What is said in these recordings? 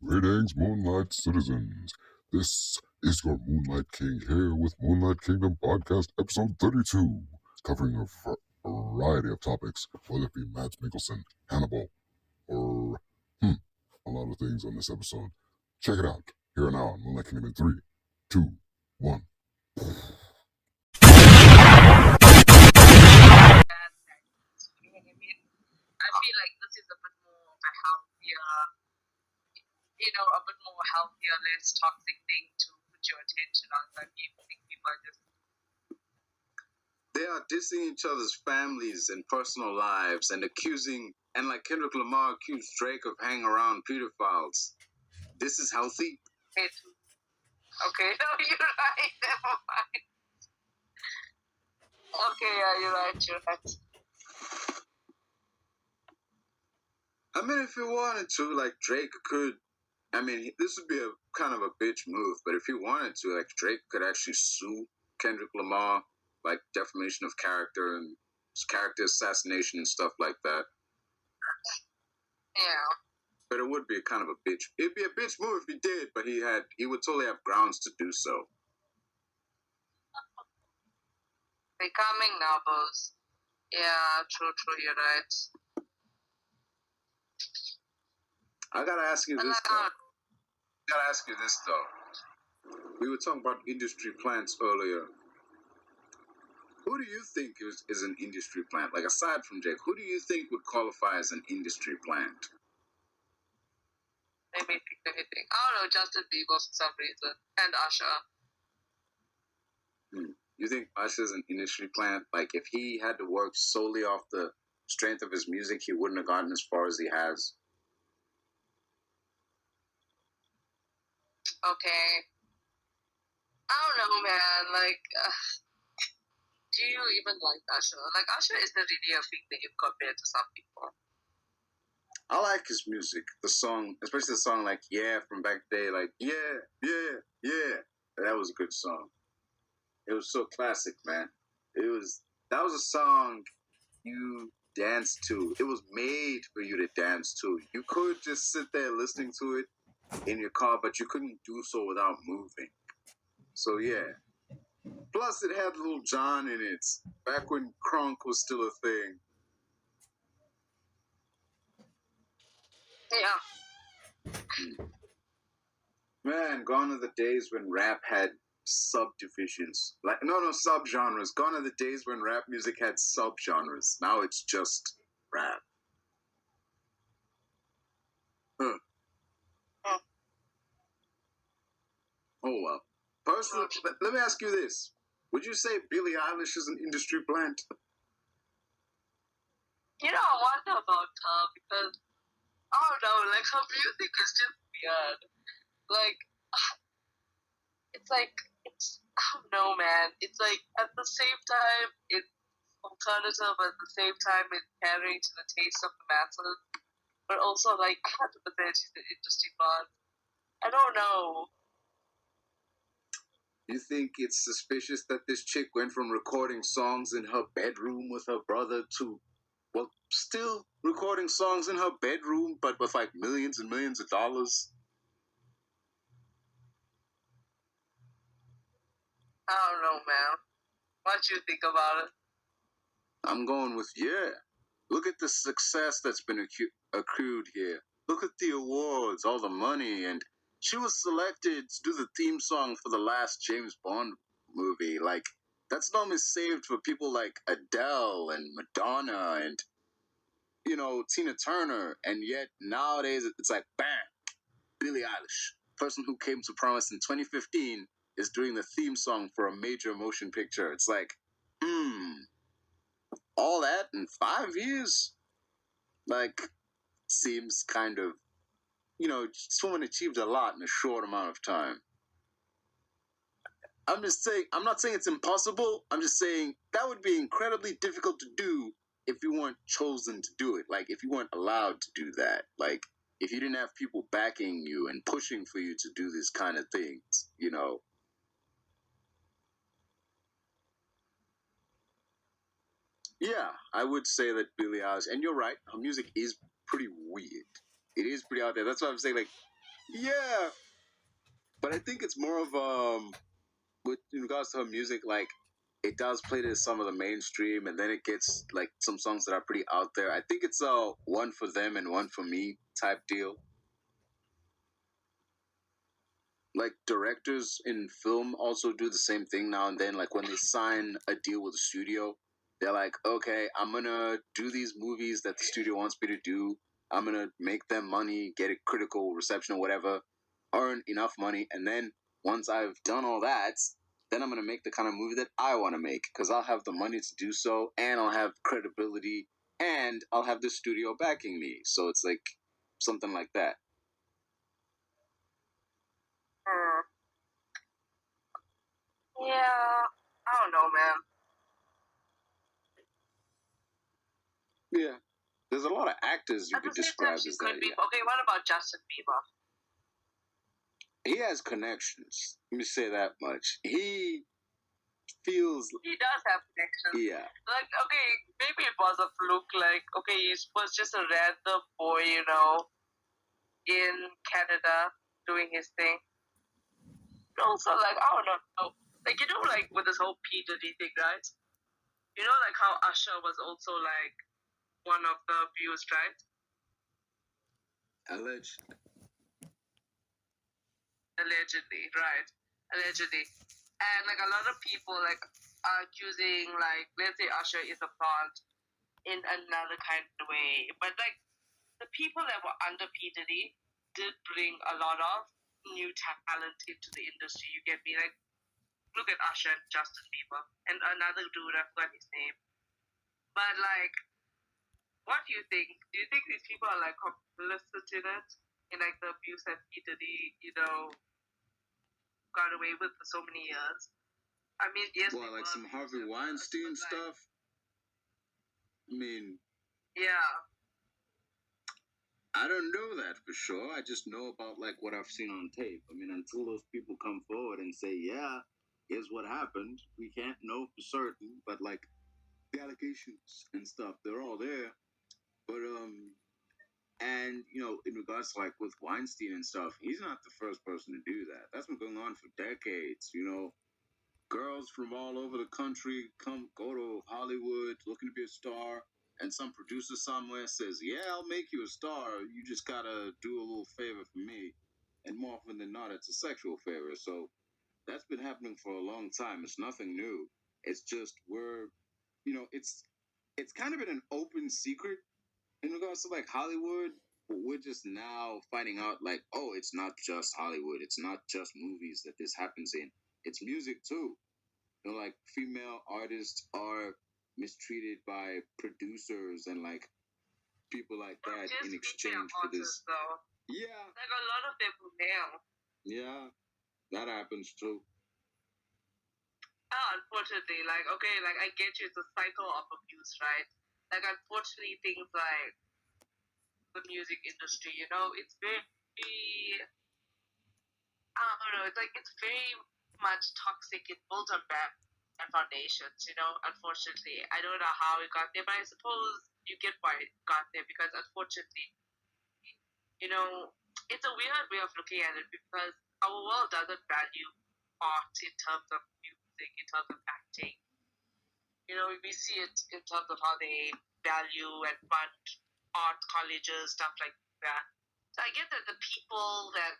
Greetings, Moonlight citizens. This is your Moonlight King here with Moonlight Kingdom Podcast episode 32, covering a variety of topics, whether it be Mads Mikkelsen, Hannibal, or a lot of things on this episode. Check it out here and now on Moonlight Kingdom in 3, 2, 1. I feel like this is a bit more of a healthier, a bit more healthier, less toxic thing to put your attention on. I think people are just. They are dissing each other's families and personal lives and accusing, and like Kendrick Lamar accused Drake of hanging around pedophiles. This is healthy? Okay, no, you're right. Never mind. Okay, yeah, you're right. I mean, if he wanted to, like, Drake could, this would be a kind of a bitch move, but if he wanted to, like, Drake could actually sue Kendrick Lamar, like, defamation of character and character assassination and stuff like that. Yeah. But it would be kind of a bitch. It'd be a bitch move if he did, but he would totally have grounds to do so. Becoming novels. Yeah, true, you're right. I gotta ask you this, though. We were talking about industry plants earlier. Who do you think is an industry plant? Like, aside from Jake, who do you think would qualify as an industry plant? Let me think. I don't know, Justin Bieber for some reason. And Usher. You think Usher's an industry plant? Like, if he had to work solely off the strength of his music, he wouldn't have gotten as far as he has? Okay. I don't know, man. Like, do you even like Usher? Like, Usher isn't really a big name compared to some people. I like his music. The song, especially the song like Yeah from back in the day, like Yeah. That was a good song. It was so classic, man. That was a song you danced to. It was made for you to dance to. You could just sit there listening to it in your car, but you couldn't do so without moving. So yeah. Plus, it had Lil Jon in it. Back when crunk was still a thing. Yeah. Man, gone are the days when rap had subdivisions. Subgenres. Gone are the days when rap music had subgenres. Now it's just rap. Oh, well. Personally, let me ask you this. Would you say Billie Eilish is an industry plant? I wonder about her because, I don't know, like, her music is just weird. Like, I don't know, man. It's like, at the same time, it's alternative, at the same time, it's catering to the taste of the masses. But also, like, 100% she's an industry plant. I don't know. You think it's suspicious that this chick went from recording songs in her bedroom with her brother to, well, still recording songs in her bedroom, but with like millions and millions of dollars? I don't know, man. What do you think about it? I'm going with yeah. Look at the success that's been accrued here. Look at the awards, all the money, and she was selected to do the theme song for the last James Bond movie. Like, that's normally saved for people like Adele and Madonna and, Tina Turner. And yet, nowadays, it's like, bam, Billie Eilish, person who came to promise in 2015, is doing the theme song for a major motion picture. It's like, all that in 5 years? Like, seems kind of, someone achieved a lot in a short amount of time. I'm not saying it's impossible. I'm just saying that would be incredibly difficult to do if you weren't chosen to do it. Like, if you weren't allowed to do that. Like, if you didn't have people backing you and pushing for you to do these kind of things, Yeah, I would say that Billie Eilish, and you're right, her music is pretty weird. It is pretty out there. That's why I'm saying, like, Yeah, but I think it's more of with in regards to her music, like it does play to some of the mainstream, and then it gets like some songs that are pretty out there. I think it's a one for them and one for me type deal. Like directors in film also do the same thing now and then. Like when they sign a deal with a studio, they're like, okay, I'm gonna do these movies that the studio wants me to do. I'm gonna make them money, get a critical reception or whatever, earn enough money, and then once I've done all that, then I'm gonna make the kind of movie that I want to make because I'll have the money to do so, and I'll have credibility, and I'll have the studio backing me. So it's like something like that. Hmm. Yeah, I don't know, man. Yeah. There's a lot of actors you At the could same time, describe she as could that. be. Yeah. Okay, what about Justin Bieber? He has connections. Let me say that much. He feels. He does have connections. Yeah. Like, okay, maybe it was a fluke. Like, okay, he was just a random boy, you know, in Canada doing his thing. But also, like, I don't know. Like, you know, like with this whole P. Diddy thing, right? You know, like how Usher was also like one of the abused, right? Alleged. Allegedly, right? Allegedly. And like a lot of people like are accusing like let's say Usher is a fraud in another kind of way. But like the people that were under P. Diddy did bring a lot of new talent into the industry. You get me? Like look at Usher and Justin Bieber and another dude, I forgot his name. But like what do you think? Do you think these people are like complicit in it? In like the abuse that P. Diddy, you know, got away with for so many years? I mean, yes. Well, like some Harvey Weinstein stuff. I mean, yeah. I don't know that for sure. I just know about like what I've seen on tape. I mean, until those people come forward and say, "Yeah, here's what happened," we can't know for certain. But like the allegations and stuff, they're all there. But and you know, in regards to like with Weinstein and stuff, he's not the first person to do that. That's been going on for decades. You know, girls from all over the country go to Hollywood looking to be a star, and some producer somewhere says, "Yeah, I'll make you a star. You just gotta do a little favor for me." And more often than not, it's a sexual favor. So that's been happening for a long time. It's nothing new. It's just you know, it's kind of been an open secret in regards to like Hollywood. We're just now finding out like, oh, it's not just Hollywood. It's not just movies that this happens in. It's music too. You know, like female artists are mistreated by producers and like people like that in exchange for this. Though. Yeah. Like a lot of them were male. Yeah, that happens too. Unfortunately, like okay, like I get you, it's a cycle of abuse, right? Like unfortunately, things like the music industry, you know, it's very, I don't know, it's like it's very much toxic. It's built on bad foundations, you know. Unfortunately, I don't know how it got there, but I suppose you get why it got there because unfortunately, you know, it's a weird way of looking at it because our world doesn't value art in terms of music, in terms of acting. You know, we see it in terms of how they value and fund art colleges, stuff like that. So I get that the people that,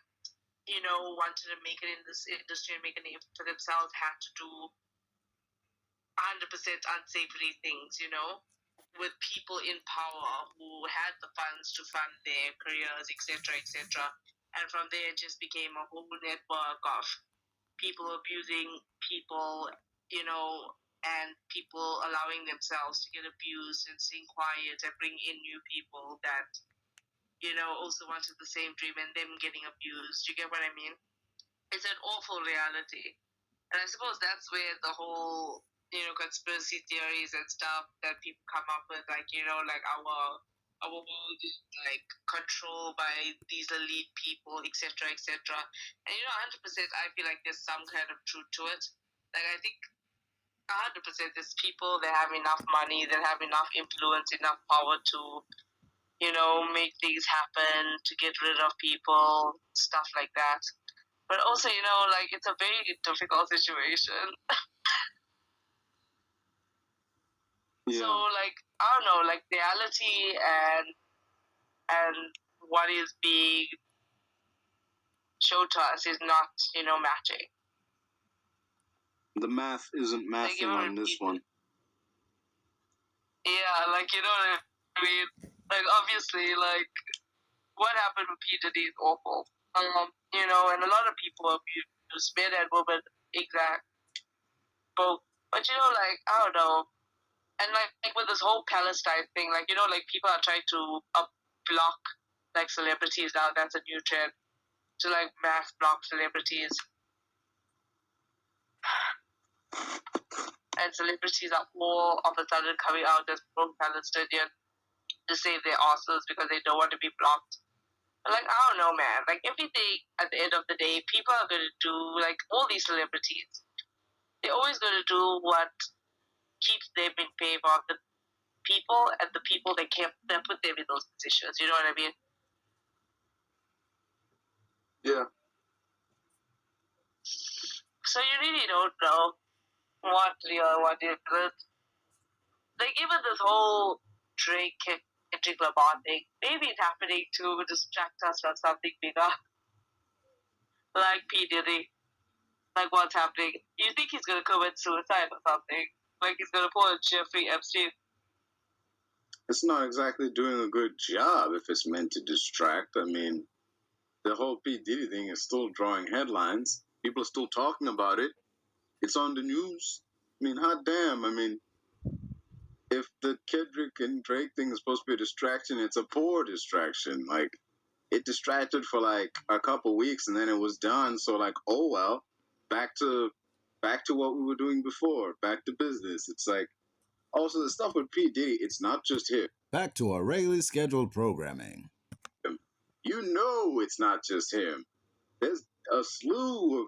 you know, wanted to make it in this industry and make a name for themselves had to do 100% unsavory things, you know, with people in power who had the funds to fund their careers, etc., etc. And from there, it just became a whole network of people abusing people, you know, and people allowing themselves to get abused and staying quiet and bring in new people that, you know, also wanted the same dream and them getting abused. You get what I mean? It's an awful reality. And I suppose that's where the whole, you know, conspiracy theories and stuff that people come up with, like, you know, like our world is like controlled by these elite people, etc., etc. And you know, 100%, I feel like there's some kind of truth to it. Like I think 100% there's people that have enough money, that have enough influence, enough power to make things happen to get rid of people, stuff like that. But also, it's a very difficult situation. Yeah. So, I don't know, reality and what is being shown to us is not, matching. The math isn't mathing on this one. Yeah, what I mean? Obviously, what happened with P. Diddy is awful. And a lot of people abuse men and women exact both. But, I don't know. And, with this whole Palestine thing, people are trying to block, celebrities now. That's a new trend. To, mass block celebrities. And celebrities are all of a sudden coming out as pro-Palestinian to save their asses because they don't want to be blocked. But, I don't know, man. Everything at the end of the day, people are going to do, all these celebrities, they're always going to do what keeps them in favor of the people and the people that put them in those positions. You know what I mean? Yeah. So you really don't know what real and what isn't. Even this whole Drake Kendrick Lamar thing, maybe it's happening to distract us from something bigger. Like P. Diddy. What's happening? You think he's going to commit suicide or something? He's going to pull a Jeffrey Epstein? It's not exactly doing a good job if it's meant to distract. I mean, the whole P. Diddy thing is still drawing headlines. People are still talking about it. It's on the news. I mean, hot damn. I mean, if the Kendrick and Drake thing is supposed to be a distraction, it's a poor distraction. It distracted for a couple weeks and then it was done. So oh well, back to what we were doing before, back to business. It's also the stuff with P. Diddy, it's not just him. Back to our regularly scheduled programming. It's not just him. There's a slew of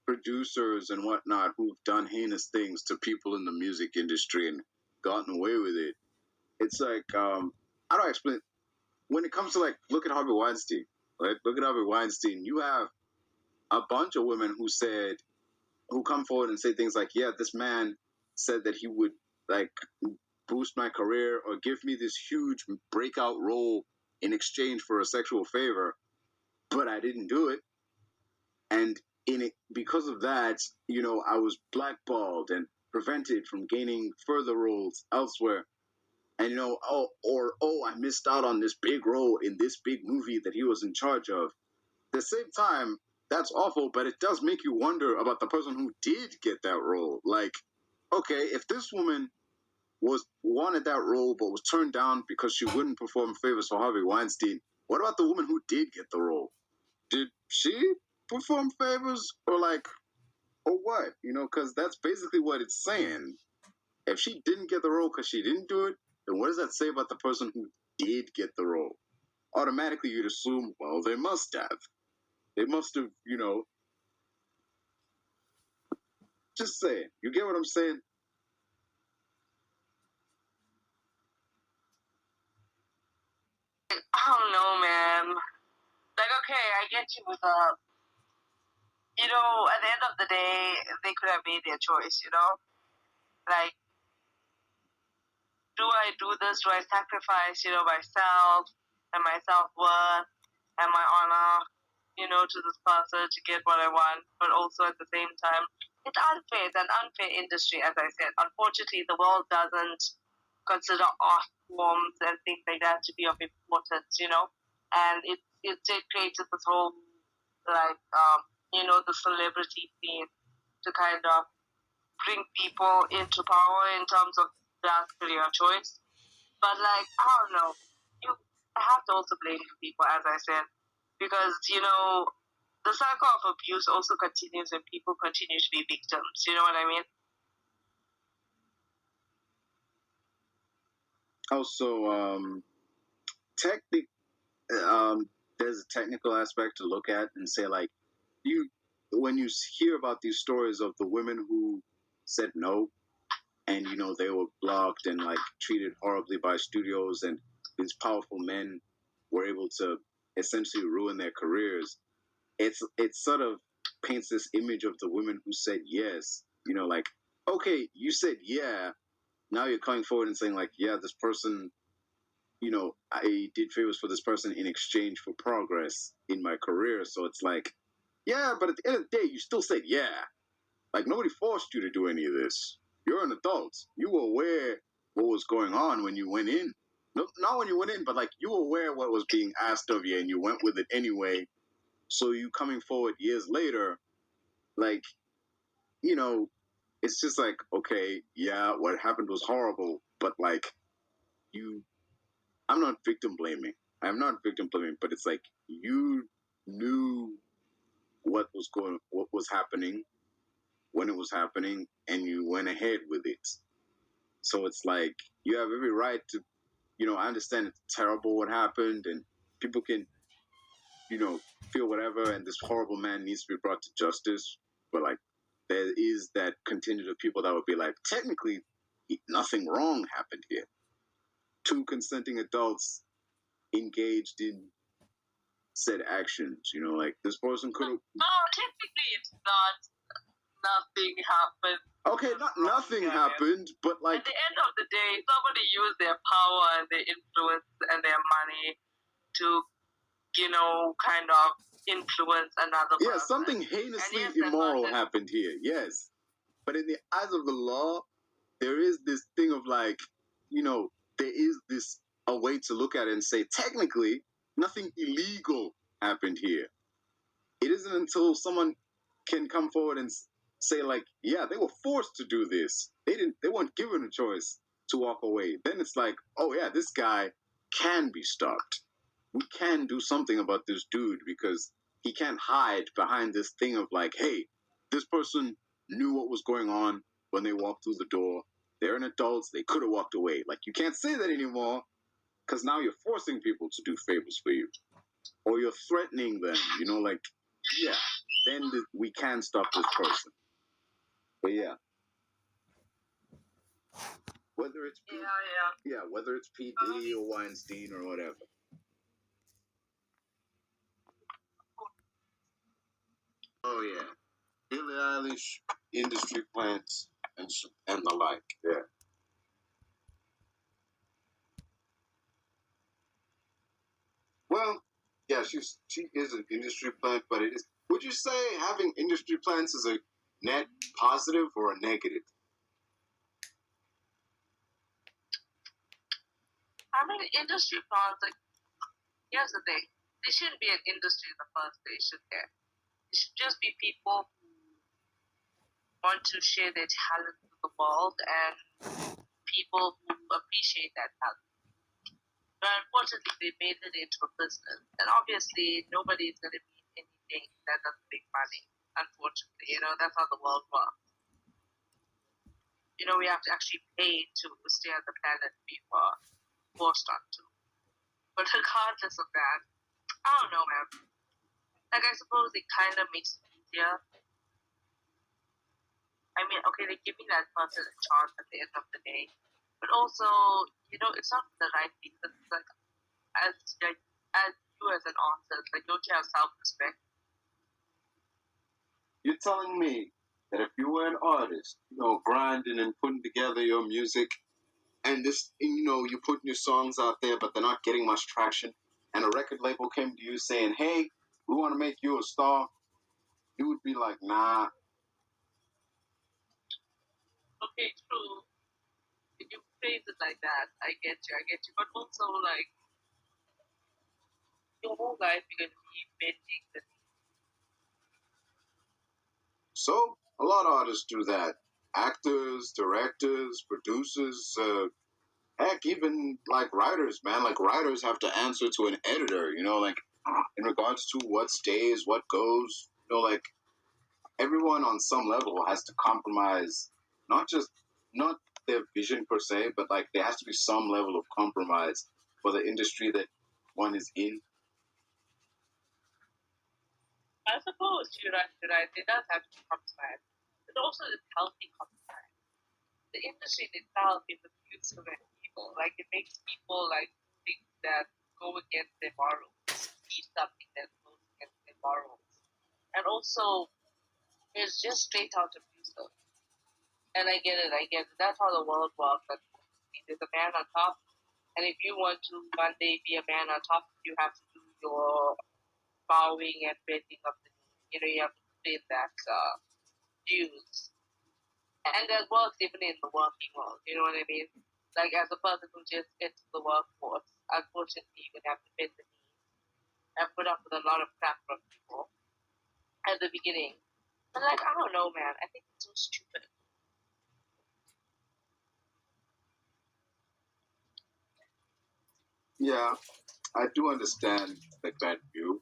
producers and whatnot who've done heinous things to people in the music industry and gotten away with it. It's how do I explain it? When it comes to look at Harvey Weinstein, right? Look at Harvey Weinstein. You have a bunch of women who come forward and say things like, yeah, this man said that he would boost my career or give me this huge breakout role in exchange for a sexual favor, but I didn't do it. And because of that, I was blackballed and prevented from gaining further roles elsewhere. And, I missed out on this big role in this big movie that he was in charge of. At the same time, that's awful, but it does make you wonder about the person who did get that role. Okay, if this woman wanted that role but was turned down because she wouldn't perform favors for Harvey Weinstein, what about the woman who did get the role? Did she perform favors or what? Because that's basically what it's saying. If she didn't get the role because she didn't do it, then what does that say about the person who did get the role? Automatically you'd assume, well, they must have. They must have, just saying. You get what I'm saying? I don't know, man. Okay, I get you with at the end of the day, they could have made their choice, do I do this? Do I sacrifice, myself and my self-worth and my honor, to this person to get what I want, but also at the same time, it's unfair. It's an unfair industry, as I said. Unfortunately, the world doesn't consider art forms and things like that to be of importance, and it created this whole, the celebrity scene to kind of bring people into power in terms of their career choice. But, I don't know. I have to also blame people, as I said, because, the cycle of abuse also continues when people continue to be victims. You know what I mean? Also, there's a technical aspect to look at and say, when you hear about these stories of the women who said no, and they were blocked and treated horribly by studios, and these powerful men were able to essentially ruin their careers, it sort of paints this image of the women who said yes. You know, like, okay, you said yeah. Now you're coming forward and saying like, yeah, this person, you know, I did favors for this person in exchange for progress in my career. So it's like, yeah, but at the end of the day, you still said yeah. Like, nobody forced you to do any of this. You're an adult. You were aware what was going on when you went in. No, not when you went in, but like you were aware what was being asked of you and you went with it anyway. So you coming forward years later, like, you know, it's just like, okay, yeah, what happened was horrible, but like, I'm not victim blaming. I'm not victim blaming, but it's like you knew what was happening when it was happening, and you went ahead with it. So it's like you have every right to, you know, I understand it's terrible what happened, and people can, you know, feel whatever, and this horrible man needs to be brought to justice. But like, there is that contingent of people that would be like, technically, nothing wrong happened here. Two consenting adults engaged in said actions. You know, like this person could have. No, technically, it's not. Nothing happened. Okay, nothing happened, but like at the end of the day, somebody used their power and their influence and their money to, you know, kind of influence another person. Yeah, something heinously immoral happened here, yes. But in the eyes of the law, there is this thing of like, you know, there is this a way to look at it and say, technically, nothing illegal happened here. It isn't until someone can come forward and say like, yeah, they were forced to do this. They weren't given a choice to walk away. Then it's like, oh yeah, this guy can be stopped. We can do something about this dude because he can't hide behind this thing of like, hey, this person knew what was going on when they walked through the door. They're an adults. They could have walked away. Like, you can't say that anymore because now you're forcing people to do favors for you. Or you're threatening them, you know, like, yeah, then we can stop this person. But yeah. Whether it's whether it's P. Diddy or Weinstein or whatever. Oh yeah, Billie Eilish, industry plants, and the like. Yeah. Well, yeah, she is an industry plant, but it is. Would you say having industry plants is a net positive or a negative? I mean, industry plants, like, here's the thing. They shouldn't be an industry in the first place, should there? It should just be people who want to share their talent with the world and people who appreciate that talent. But unfortunately, they made it into a business. And obviously, nobody's going to be anything that doesn't make money. Unfortunately, you know, that's how the world works. You know, we have to actually pay to stay on the planet we were forced onto. But regardless of that, I don't know, man. Like, I suppose it kind of makes it easier. I mean, okay, they give me that person a chance at the end of the day. But also, you know, it's not the right reason. Like, as you as an artist, like, don't you have self-respect? You're telling me that if you were an artist, you know, grinding and putting together your music, and this, you know, you're putting your songs out there, but they're not getting much traction, and a record label came to you saying, hey, we want to make you a star, you would be like, nah. Okay, true. If you phrase it like that, I get you. But also, like, your whole life you're going to be bending the. So, a lot of artists do that. Actors, directors, producers, heck, even like writers, man. Like, writers have to answer to an editor, you know, like in regards to what stays, what goes, you know, like everyone on some level has to compromise, not their vision per se, but like there has to be some level of compromise for the industry that one is in. I suppose you're right. It does have to be compromise. But also, it's healthy compromise. The industry in itself is abusive and evil. Like, it makes people, like, think that go against their morals, be something that goes against their morals. And also, it's just straight out abusive. And I get it. That's how the world works. There's a man on top, and if you want to one day be a man on top, you have to do your bowing and bending of the knee. You have to put in that dues. And that works even in the working world, you know what I mean? Like, as a person who just gets to the workforce, unfortunately, you would have to bend the knee and put up with a lot of crap from people at the beginning. But, like, I don't know, man. I think it's so stupid. Yeah, I do understand like that view,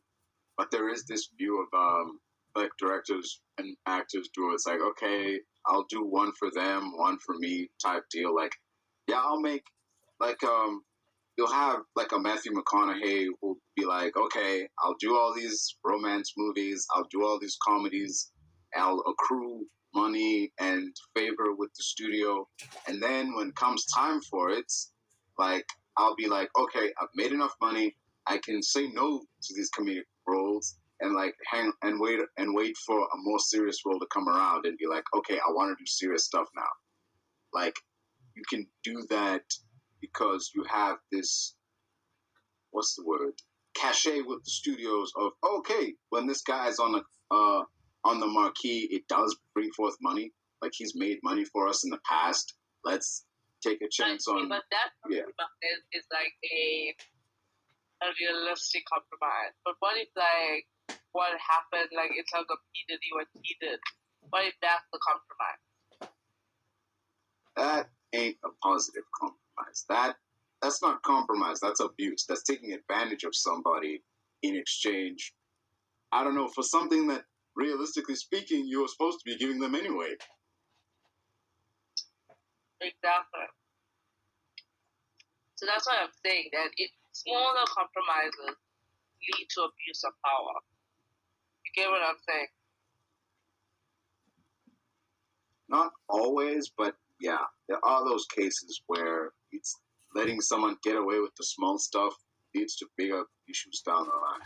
but there is this view of like directors and actors do. It's like, okay, I'll do one for them, one for me type deal. Like, yeah, I'll make like you'll have like a Matthew McConaughey who'll be like, okay, I'll do all these romance movies, I'll do all these comedies, I'll accrue money and favor with the studio, and then when it comes time for it, like I'll be like, okay, I've made enough money, I can say no to these comedic roles and like hang and wait for a more serious role to come around and be like, okay, I want to do serious stuff now. Like, you can do that because you have this, what's the word, cachet with the studios of, okay, when this guy's on the marquee, it does bring forth money. Like, he's made money for us in the past. Let's take a chance on. But that is like a realistic compromise. But what if, like, what happened, like, in terms of Diddy, what he did? What if that's the compromise? That ain't a positive compromise. That's not compromise. That's abuse. That's taking advantage of somebody in exchange, I don't know, for something that, realistically speaking, you were supposed to be giving them anyway. Exactly. So that's why I'm saying that smaller compromises lead to abuse of power. You get what I'm saying? Not always, but yeah, there are those cases where it's letting someone get away with the small stuff leads to bigger issues down the line.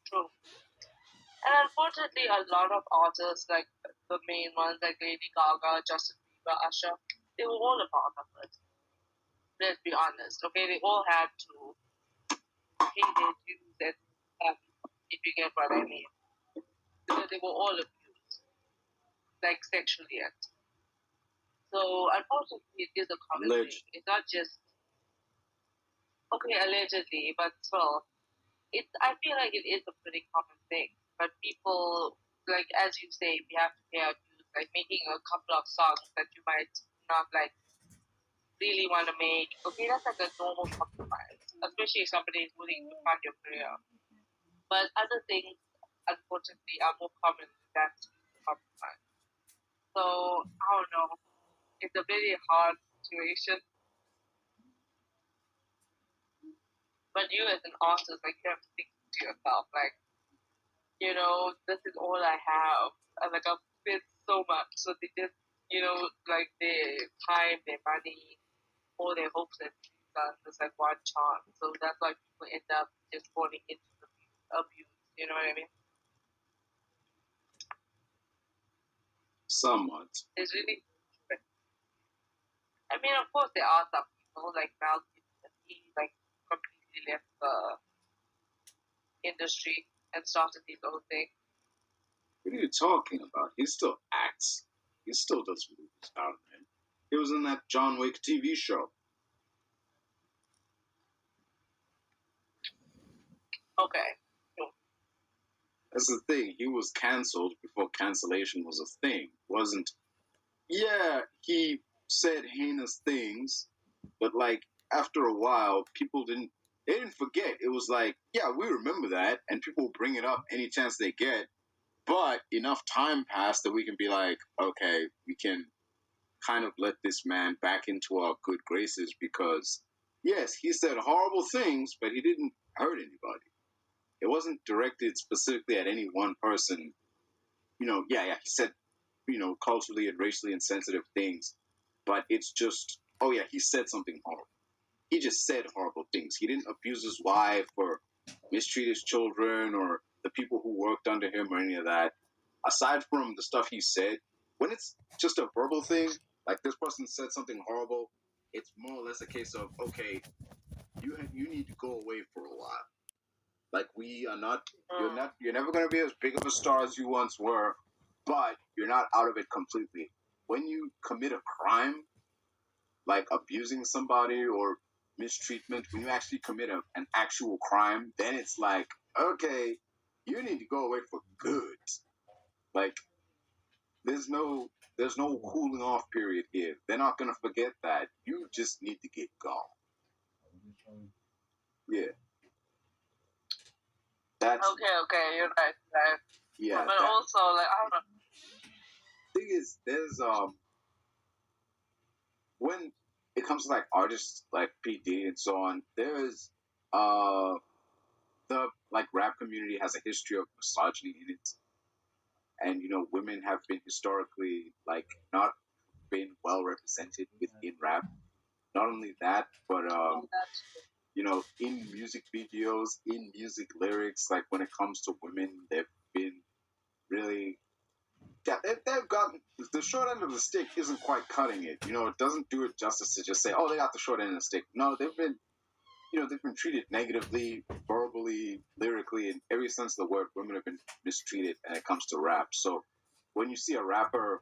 True. And unfortunately, a lot of artists, like the main ones, like Lady Gaga, Justin Bieber, Usher, they were all a part of it. Let's be honest, okay? They all had to pay their dues and if you get what I mean. Because they were all abused, like sexually. So, unfortunately, it is a common thing. It's not just, okay, allegedly, but still, I feel like it is a pretty common thing. But people, like, as you say, we have to pay our dues, like making a couple of songs that you might not, like, really want to make. Okay, that's like a normal compromise, especially if somebody is willing to fund your career. But other things, unfortunately, are more common than that compromise. So, I don't know. It's a very hard situation. But you as an artist, like, you have to think to yourself, like, you know, this is all I have. And, like, I've spent so much. So they just, you know, like, their time, their money, all their hopes and dreams, there's, like, one chance. So that's why people end up just falling into the abuse. You know what I mean? Somewhat. It's really... I mean, of course, there are some people, like Mal, he, like, completely left the industry and started his own thing. What are you talking about? He still acts. He still does movies now, man. He was in that John Wick TV show. Okay. That's the thing. He was cancelled before cancellation was a thing. Wasn't... Yeah, he said heinous things, but, like, after a while, people didn't forget. It was like, yeah, we remember that, and people bring it up any chance they get, but enough time passed that we can be like, okay, we can kind of let this man back into our good graces because, yes, he said horrible things, but he didn't hurt anybody. It wasn't directed specifically at any one person. You know, yeah, he said, you know, culturally and racially insensitive things, but it's just, oh yeah, he said something horrible. he just said horrible things. He didn't abuse his wife or mistreat his children or the people who worked under him or any of that. Aside from the stuff he said, when it's just a verbal thing, like this person said something horrible, it's more or less a case of, okay, you need to go away for a while. Like we are not, you're never going to be as big of a star as you once were, but you're not out of it completely. When you commit a crime, like abusing somebody or mistreatment, when you actually commit an actual crime, then it's like, okay, you need to go away for good. Like, there's no cooling off period here. They're not gonna forget that. You just need to get gone. Yeah. That's okay, you're right. yeah. But also, like, I don't know. Thing is, there's when it comes to like artists like P. Diddy and so on, there's the like rap community has a history of misogyny in it. And, you know, women have been historically, like, not been well represented within rap. Not only that, but, you know, in music videos, in music lyrics, like, when it comes to women, they've been really... Yeah, they've gotten... The short end of the stick isn't quite cutting it. You know, it doesn't do it justice to just say, oh, they got the short end of the stick. No, they've been... You know, they've been treated negatively, verbally, lyrically, in every sense of the word. Women have been mistreated when it comes to rap. So when you see a rapper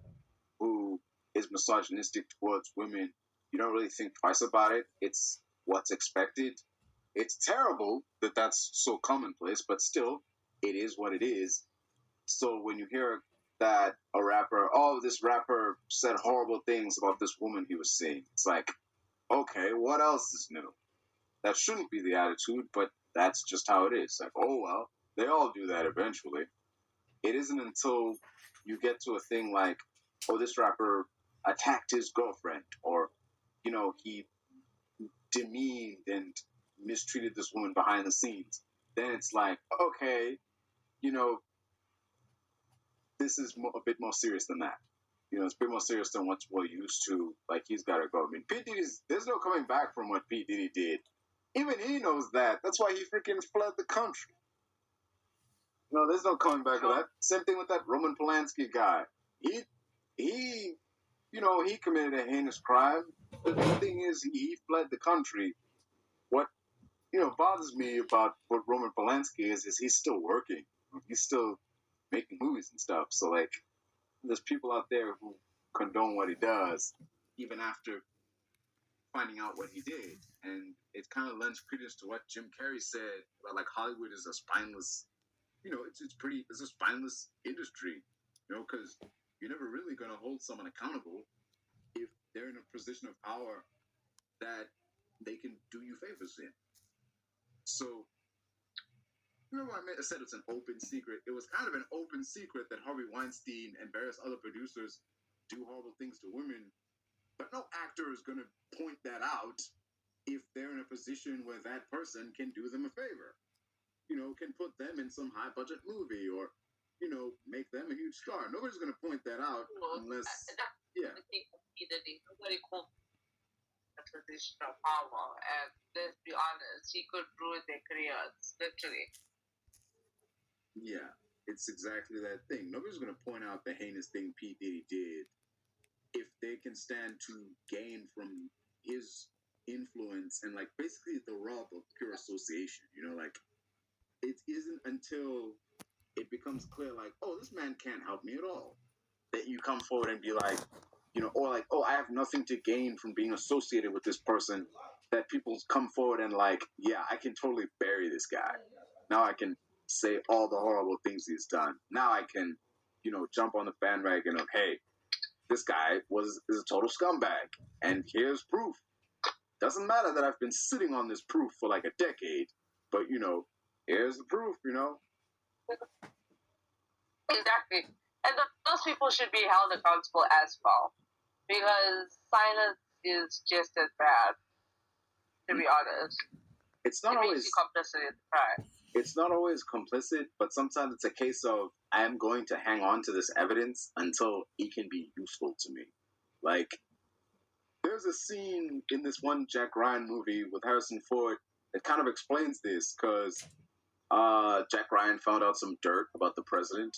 who is misogynistic towards women, you don't really think twice about it. It's what's expected. It's terrible that that's so commonplace, but still, it is what it is. So when you hear that a rapper, oh, this rapper said horrible things about this woman he was seeing, it's like, okay, what else is new? That shouldn't be the attitude, but that's just how it is. Like, oh, well, they all do that eventually. It isn't until you get to a thing like, oh, this rapper attacked his girlfriend, or, you know, he demeaned and mistreated this woman behind the scenes. Then it's like, okay, you know, this is a bit more serious than that. You know, it's a bit more serious than what we're used to. Like, he's got to go. I mean, there's no coming back from what P. Diddy did. Even he knows that. That's why he freaking fled the country. No, there's no coming back to that. Same thing with that Roman Polanski guy. He, you know, he committed a heinous crime. The thing is, he fled the country. What, you know, bothers me about what Roman Polanski is he's still working. He's still making movies and stuff. So, like, there's people out there who condone what he does, even after finding out what he did. And it kind of lends credence to what Jim Carrey said about, like, Hollywood is a spineless, you know, it's a spineless industry, you know, because you're never really going to hold someone accountable if they're in a position of power that they can do you favors in. So, remember I said it's an open secret? It was kind of an open secret that Harvey Weinstein and various other producers do horrible things to women, but no actor is going to point that out if they're in a position where that person can do them a favor. You know, can put them in some high-budget movie or, you know, make them a huge star. Nobody's going to point that out unless, yeah. Nobody called a position of power, and let's be honest, he could ruin their careers, literally. Yeah, it's exactly that thing. Nobody's going to point out the heinous thing P. Diddy did if they can stand to gain from his influence and, like, basically the rub of pure association, you know, like, it isn't until it becomes clear, like, oh, this man can't help me at all, that you come forward and be like, you know, or like, oh, I have nothing to gain from being associated with this person, that people come forward and like, yeah, I can totally bury this guy. Now I can say all the horrible things he's done. Now I can, you know, jump on the bandwagon of, hey, this guy is a total scumbag, and here's proof. Doesn't matter that I've been sitting on this proof for like a decade, but, you know, here's the proof, you know? Exactly. And those people should be held accountable as well. Because silence is just as bad, to be honest. It's not always complicit in the crime. It's not always complicit, but sometimes it's a case of, I am going to hang on to this evidence until it can be useful to me. Like, there's a scene in this one Jack Ryan movie with Harrison Ford that kind of explains this, because Jack Ryan found out some dirt about the president.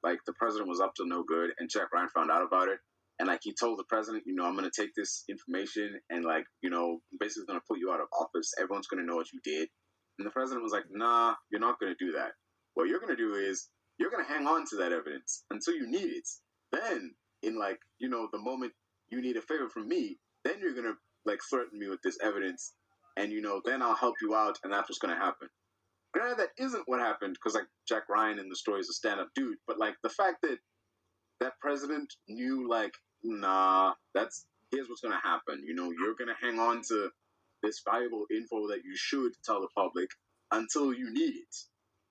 Like, the president was up to no good, and Jack Ryan found out about it. And, like, he told the president, I'm going to take this information and, like, basically going to put you out of office. Everyone's going to know what you did. And the president was like, nah, you're not going to do that. What you're going to do is you're going to hang on to that evidence until you need it. Then, in, like, the moment you need a favor from me, then you're going to, like, threaten me with this evidence. And, then I'll help you out, and that's what's going to happen. Granted, that isn't what happened, because, like, Jack Ryan in the story is a stand-up dude. But, like, the fact that that president knew, like, nah, here's what's going to happen. You're going to hang on to this valuable info that you should tell the public until you need it,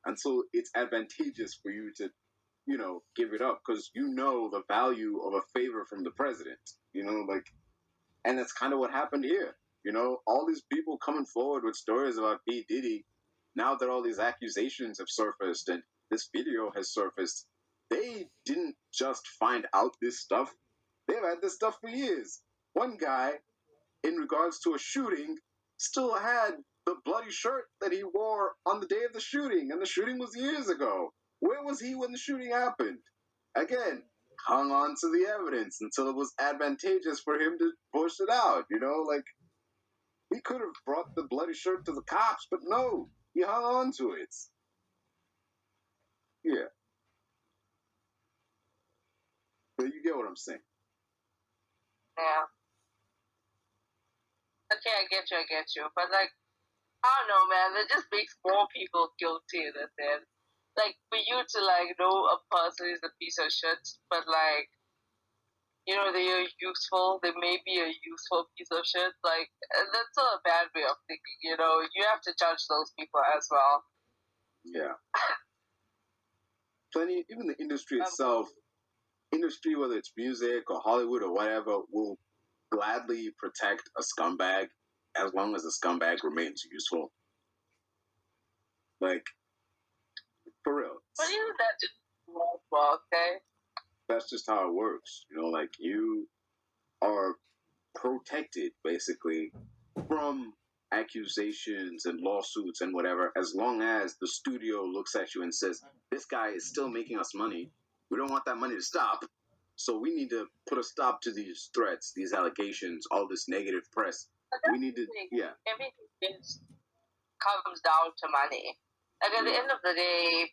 until it's advantageous for you to, give it up, because the value of a favor from the president, and that's kind of what happened here. All these people coming forward with stories about P. Diddy, now that all these accusations have surfaced and this video has surfaced, they didn't just find out this stuff. They've had this stuff for years. One guy, in regards to a shooting, still had the bloody shirt that he wore on the day of the shooting, and the shooting was years ago. Where was he when the shooting happened? Again, hung on to the evidence until it was advantageous for him to push it out, like, he could have brought the bloody shirt to the cops, but no, he hung on to it. Yeah. But you get what I'm saying. Yeah. Okay, I get you. But, like, I don't know, man. It just makes more people guilty in a sense. Like, for you to, like, know a person is a piece of shit, but, like, they are useful. They may be a useful piece of shit. Like, that's not a bad way of thinking, You have to judge those people as well. Yeah. Plenty, even the industry itself, whether it's music or Hollywood or whatever, will gladly protect a scumbag as long as the scumbag remains useful. Like, for real. But isn't that just well, okay? That's just how it works. Like, you are protected, basically, from accusations and lawsuits and whatever, as long as the studio looks at you and says, this guy is still making us money. We don't want that money to stop. So we need to put a stop to these threats, these allegations, all this negative press. We need to, yeah. Everything comes down to money. Like, at the end of the day,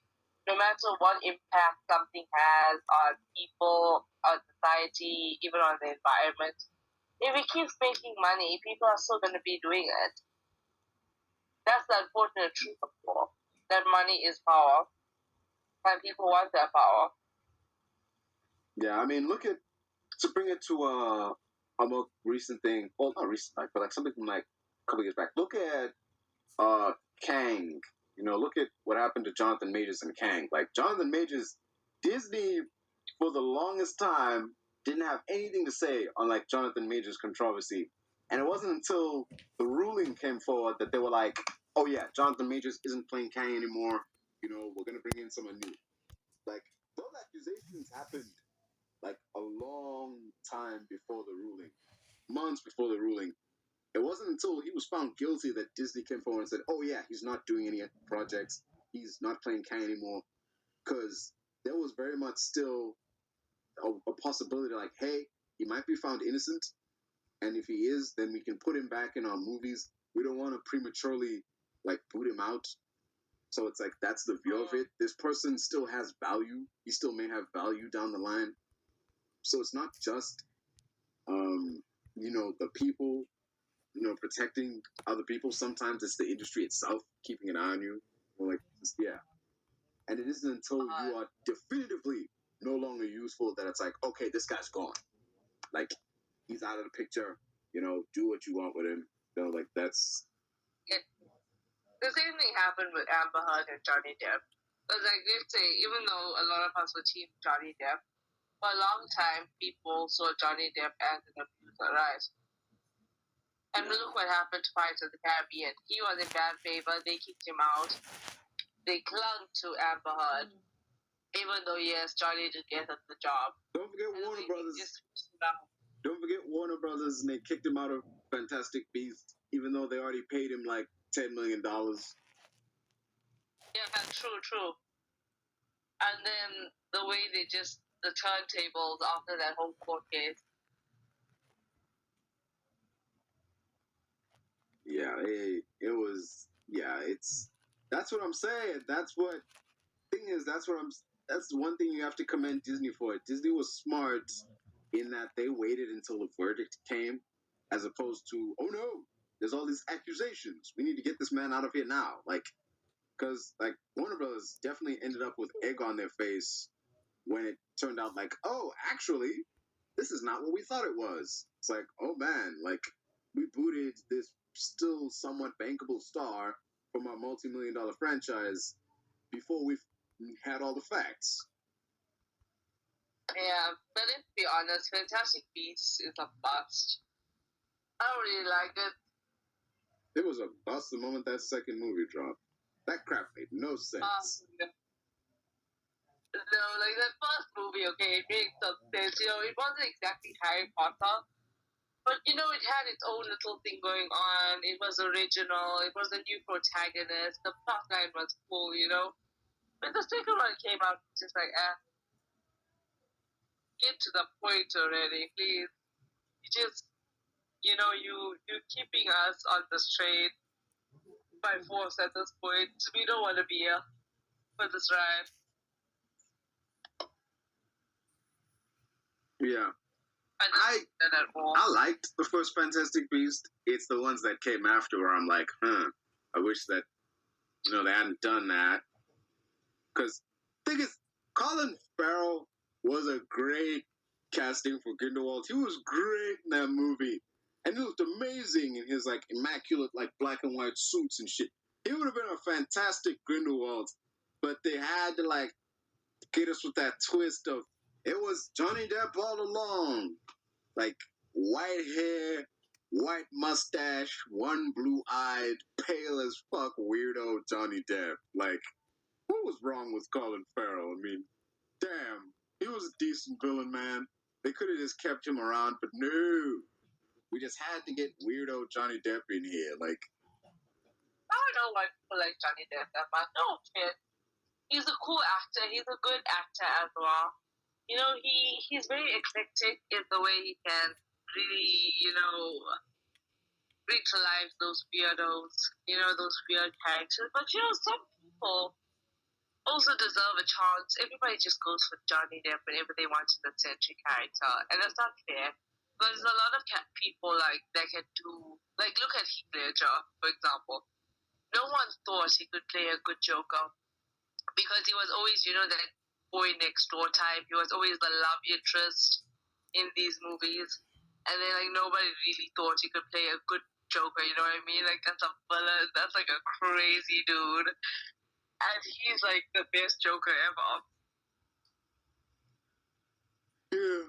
no matter what impact something has on people, on society, even on the environment, if it keeps making money, people are still going to be doing it. That's the unfortunate truth of war. That money is power, and people want that power. Yeah, I mean, to bring it to a more recent thing, well, not recent, but like something from like a couple years back. Look at Kang. Look at what happened to Jonathan Majors and Kang. Like, Jonathan Majors, Disney, for the longest time, didn't have anything to say on, like, Jonathan Majors' controversy. And it wasn't until the ruling came forward that they were like, oh yeah, Jonathan Majors isn't playing Kang anymore. We're going to bring in someone new. Like, those accusations happened, like, a long time before the ruling. Months before the ruling. It wasn't until he was found guilty that Disney came forward and said, oh yeah, he's not doing any projects. He's not playing Kang anymore. Because there was very much still a possibility like, hey, he might be found innocent. And if he is, then we can put him back in our movies. We don't want to prematurely, like, boot him out. So it's like, that's the view of it. This person still has value. He still may have value down the line. So it's not just, the people, protecting other people. Sometimes it's the industry itself keeping an eye on you. Yeah. And it isn't until you are definitively no longer useful that it's like, okay, this guy's gone. Like, he's out of the picture. Do what you want with him. Like, that's... The same thing happened with Amber Heard and Johnny Depp. Because, like, they say, even though a lot of us were team Johnny Depp, for a long time, people saw Johnny Depp as an abuser, right? And look what happened to Pirates of the Caribbean. He was in bad favor. They kicked him out. They clung to Amber Heard, even though, yes, Johnny did get the job. Don't forget Warner Brothers. forget Warner Brothers and they kicked him out of Fantastic Beasts, even though they already paid him like $10 million. Yeah, true. And then the way they just, the turntables after that whole court case. Yeah, it was, that's what I'm saying. That's the one thing you have to commend Disney for. Disney was smart in that they waited until the verdict came, as opposed to, oh no, there's all these accusations. We need to get this man out of here now. Like, because like Warner Brothers definitely ended up with egg on their face when it turned out like, oh, actually, this is not what we thought it was. It's like, oh man, like we booted this still somewhat bankable star from our multi-million-dollar franchise before we had all the facts. Yeah, but let's be honest, Fantastic Beasts is a bust. I don't really like it. It was a bust the moment that second movie dropped. That crap made no sense. No, like that first movie, okay, it made some sense. You know, it wasn't exactly Harry Potter, but you know, it had its own little thing going on. It was original. It was a new protagonist. The plot line was cool, you know. When the second one came out, it's just like, get to the point already, please. You just, you know, you're keeping us on the straight by force at this point. We don't want to be here for this ride. Yeah. I liked the first Fantastic Beast. It's the ones that came after where I'm like, I wish that, you know, they hadn't done that. Because the thing is, Colin Farrell was a great casting for Grindlewald. He was great in that movie. And he looked amazing in his, like, immaculate, like, black and white suits and shit. He would have been a fantastic Grindlewald. But they had to, like, get us with that twist of, it was Johnny Depp all along. Like, white hair, white mustache, one blue-eyed, pale as fuck weirdo Johnny Depp. Like, what was wrong with Colin Farrell? I mean, damn. He was a decent villain, man. They could have just kept him around, but no. We just had to get weirdo Johnny Depp in here. Like, I don't know why people like Johnny Depp that much. No kid. He's a cool actor. He's a good actor as well. You know, he's very eclectic in the way he can really, you know, bring to life those weirdos, you know, those weird characters. But, you know, some people also deserve a chance. Everybody just goes for Johnny Depp whenever they want an eccentric character. And that's not fair. But there's a lot of people, like, that can do, like, look at Heath Ledger, for example. No one thought he could play a good Joker because he was always, you know, that boy next door type. He was always the love interest in these movies. And then, like, nobody really thought he could play a good Joker, you know what I mean? Like, that's a villain. That's, like, a crazy dude. And he's, like, the best Joker ever. yeah.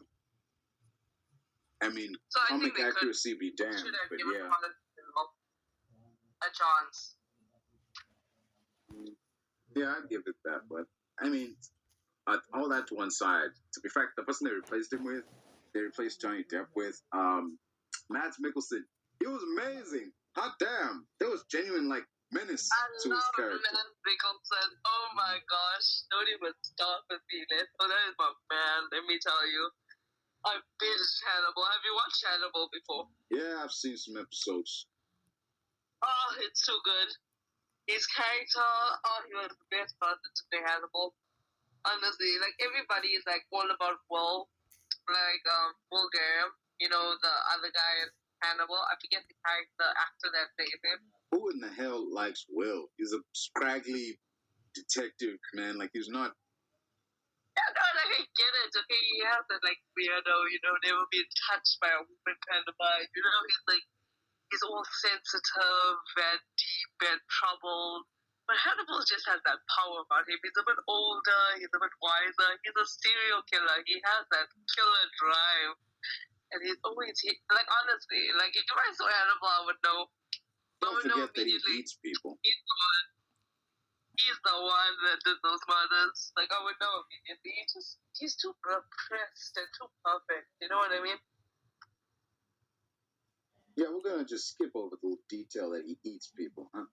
I mean, so comic accuracy be damned, but yeah. A chance. Yeah, I'd give it that, but, I mean, all that to one side. To be fact, the person they replaced him with, they replaced Johnny Depp with, Mads Mikkelsen. He was amazing. Hot damn. There was genuine, like, menace to his character. I love Mads Mikkelsen. Oh my gosh. Don't even start with me. Oh, that is my man, let me tell you. I've binged Hannibal. Have you watched Hannibal before? Yeah, I've seen some episodes. Oh, it's so good. His character, he was the best person to play Hannibal. Honestly, like, everybody is, like, all about Will. Like, Will Graham, you know, the other guy in Hannibal. I forget the actor that plays him. Who in the hell likes Will? He's a scraggly detective, man. Like, he's not... Yeah, no, like, I get it, okay? He has that, like, weirdo, you know, never been touched by a woman kind of vibe. You know, he's, like, he's all sensitive and deep and troubled. But Hannibal just has that power about him. He's a bit older, he's a bit wiser, he's a serial killer. He has that killer drive. And he's always, like, honestly, like, if I saw Hannibal, I would know. Don't forget that he eats people. He's the one that did those murders. Like, I would know immediately. He's too repressed and too perfect. You know what I mean? Yeah, we're gonna just skip over the detail that he eats people, huh?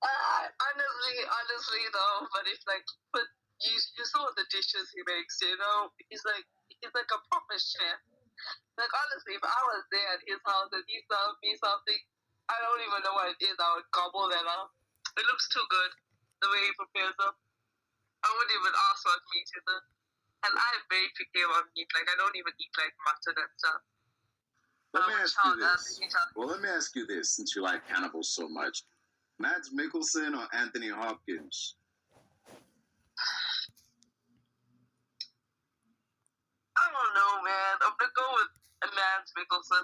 Honestly though, but it's like, but you saw the dishes he makes, you know? He's like a proper chef. Like honestly, if I was there at his house and he served me something, I don't even know what it is, I would gobble that up. It looks too good, the way he prepares them. I wouldn't even ask what meat is it. And I'm very picky about meat, like I don't even eat like mutton and stuff. Let me ask you this, since you like Hannibal so much. Mads Mikkelsen or Anthony Hopkins? I don't know, man. I'm gonna go with Mads Mikkelsen.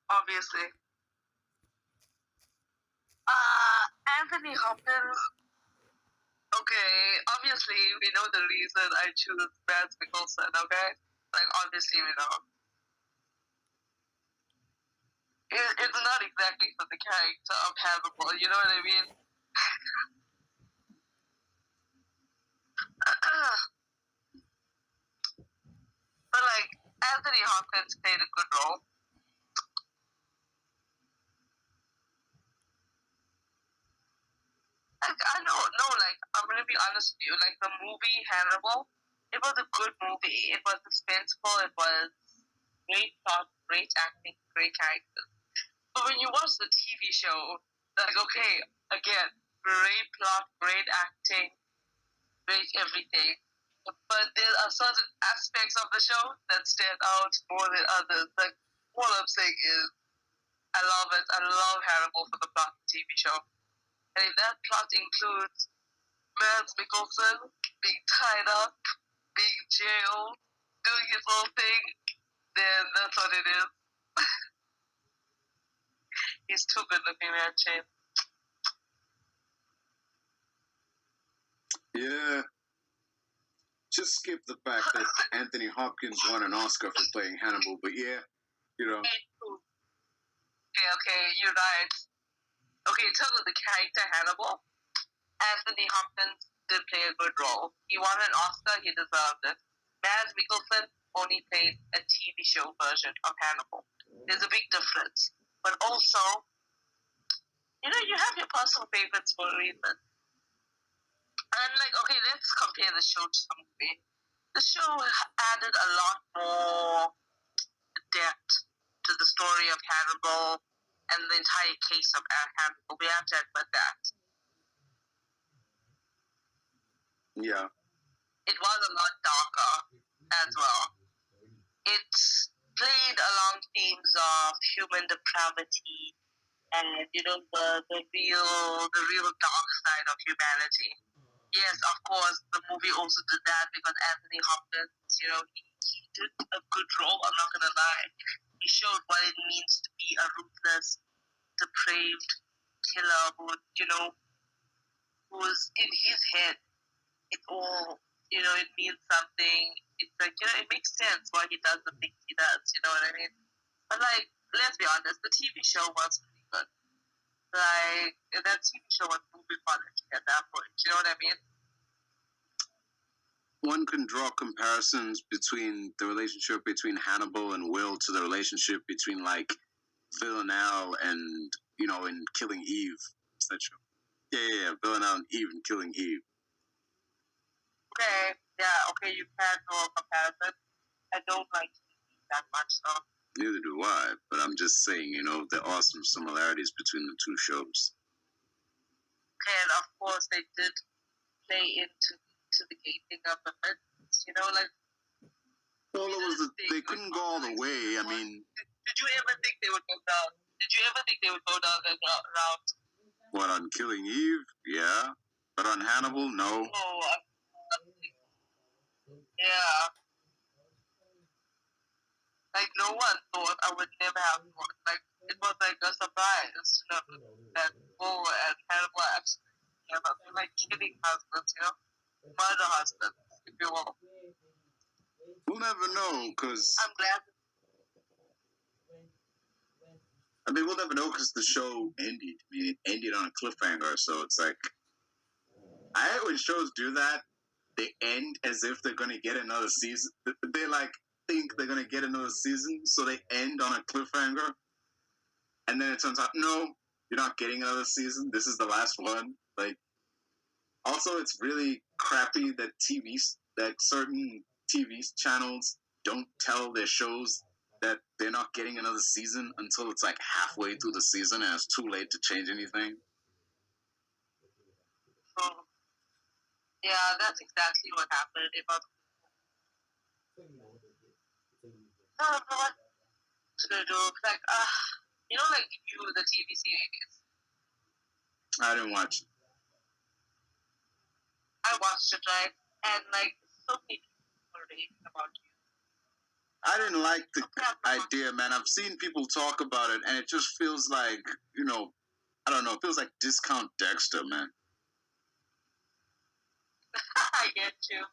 Obviously. Anthony Hopkins. Okay, obviously we know the reason I choose Mads Mikkelsen, okay? Like, obviously we know. It's not exactly for the character of Hannibal, you know what I mean? But, like, Anthony Hopkins played a good role. Like, I don't know, like, I'm gonna be honest with you, like, the movie Hannibal, it was a good movie. It was suspenseful, it was great plot, great acting, great characters. But when you watch the TV show, like, okay, again, great plot, great acting, great everything. But there are certain aspects of the show that stand out more than others. Like, all I'm saying is, I love it. I love Hannibal for the plot of the TV show. And if that plot includes Mads Mikkelsen being tied up, being jailed, doing his own thing, then that's what it is. He's too good looking, man, Shane. Yeah. Just skip the fact that Anthony Hopkins won an Oscar for playing Hannibal, but yeah, you know. Okay, you're right. Okay, in terms of the character Hannibal, Anthony Hopkins did play a good role. He won an Oscar, he deserved it. Mads Mikkelsen only played a TV show version of Hannibal. There's a big difference. But also, you know, you have your personal favorites for a reason. And like, okay, let's compare the show to the movie. The show added a lot more depth to the story of Hannibal and the entire case of Hannibal. We have to admit that. Yeah. It was a lot darker as well. It played along themes of human depravity and, you know, the real dark side of humanity. Yes, of course, the movie also did that because Anthony Hopkins, you know, he did a good role, I'm not going to lie. He showed what it means to be a ruthless, depraved killer who, you know, who's in his head. It's all, you know, it means something. It's like, you know, it makes sense why he does the things he does, you know what I mean? But, like, let's be honest, the TV show was pretty good. Like, that TV show was movie quality at that point, you know what I mean? One can draw comparisons between the relationship between Hannibal and Will to the relationship between, like, Villanelle and, you know, in Killing Eve. Is that true? Yeah, Villanelle and Eve and Killing Eve. Okay, you can draw a comparison. I don't like TV that much, though. Neither do I, but I'm just saying, you know, there are some similarities between the two shows. And of course, they did play into the gating of the myths, you know, like. Well, they couldn't go all the way. I mean, did you ever think they would go down? Did you ever think they would go down that route? What, on Killing Eve? Yeah, but on Hannibal, no. Oh, yeah. Like, no one thought I would never have thought. Like, it was like a surprise to know that Bull and Hannibal actually together. They're like killing husbands, you know? Murder husbands, if you will. We'll never know, because... I'm glad. I mean, we'll never know because the show ended. I mean, it ended on a cliffhanger, so it's like... I hate when shows do that. They end as if they're going to get another season. They're like, think they're gonna get another season, so they end on a cliffhanger, and then it turns out, no, you're not getting another season. This is the last one. Like, also, it's really crappy that certain TV channels don't tell their shows that they're not getting another season until it's like halfway through the season and it's too late to change anything. So, yeah, that's exactly what happened. I don't know what to do. Like, like the TV series. I didn't watch it. I watched it, right? And, like, so many people were raving about you. I didn't like the idea, man. I've seen people talk about it, and it just feels like, I don't know, it feels like discount Dexter, man. I get you.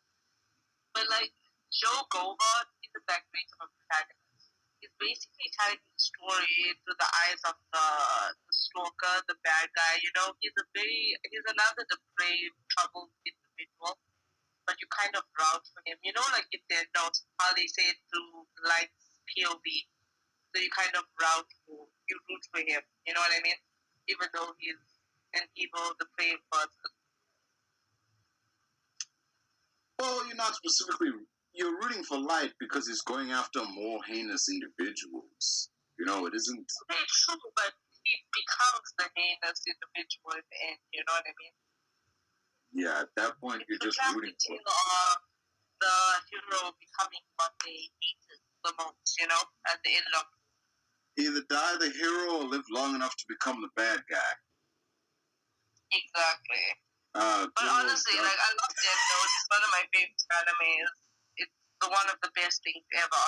But, like, Joe Goldberg is a great of a protagonist. He's basically telling the story through the eyes of the stalker, the bad guy. He's another depraved, troubled individual, but you kind of root for him. Like in deathnote, how they say it through Light's POV. So you kind of you root for him. You know what I mean? Even though he's an evil, depraved person. Well, you're rooting for Light because he's going after more heinous individuals. It isn't... Okay, true, but he becomes the heinous individual in the end. You know what I mean? Yeah, at that point, you're just rooting for... the hero becoming what they hated the most, at the end of... Either die the hero or live long enough to become the bad guy. Exactly. But honestly, I love Deathnote. It's one of my favorite animes. It's one of the best things ever.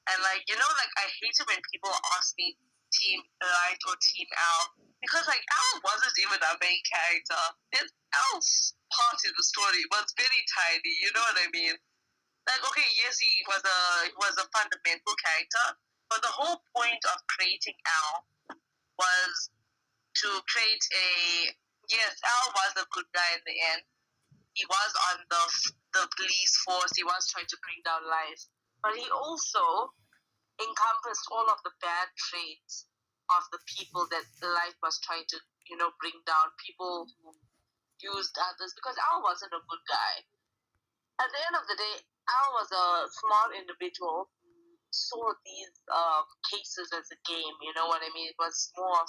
And, I hate it when people ask me Team Light or Team L. Because, L wasn't even a main character. L's part in the story was very tiny, you know what I mean? Okay, yes, he was a fundamental character, but the whole point of creating L was to create yes, Al was a good guy in the end. He was on the police force. He was trying to bring down lies. But he also encompassed all of the bad traits of the people that life was trying to, bring down. People who used others. Because Al wasn't a good guy. At the end of the day, Al was a smart individual who saw these cases as a game. You know what I mean? It was more of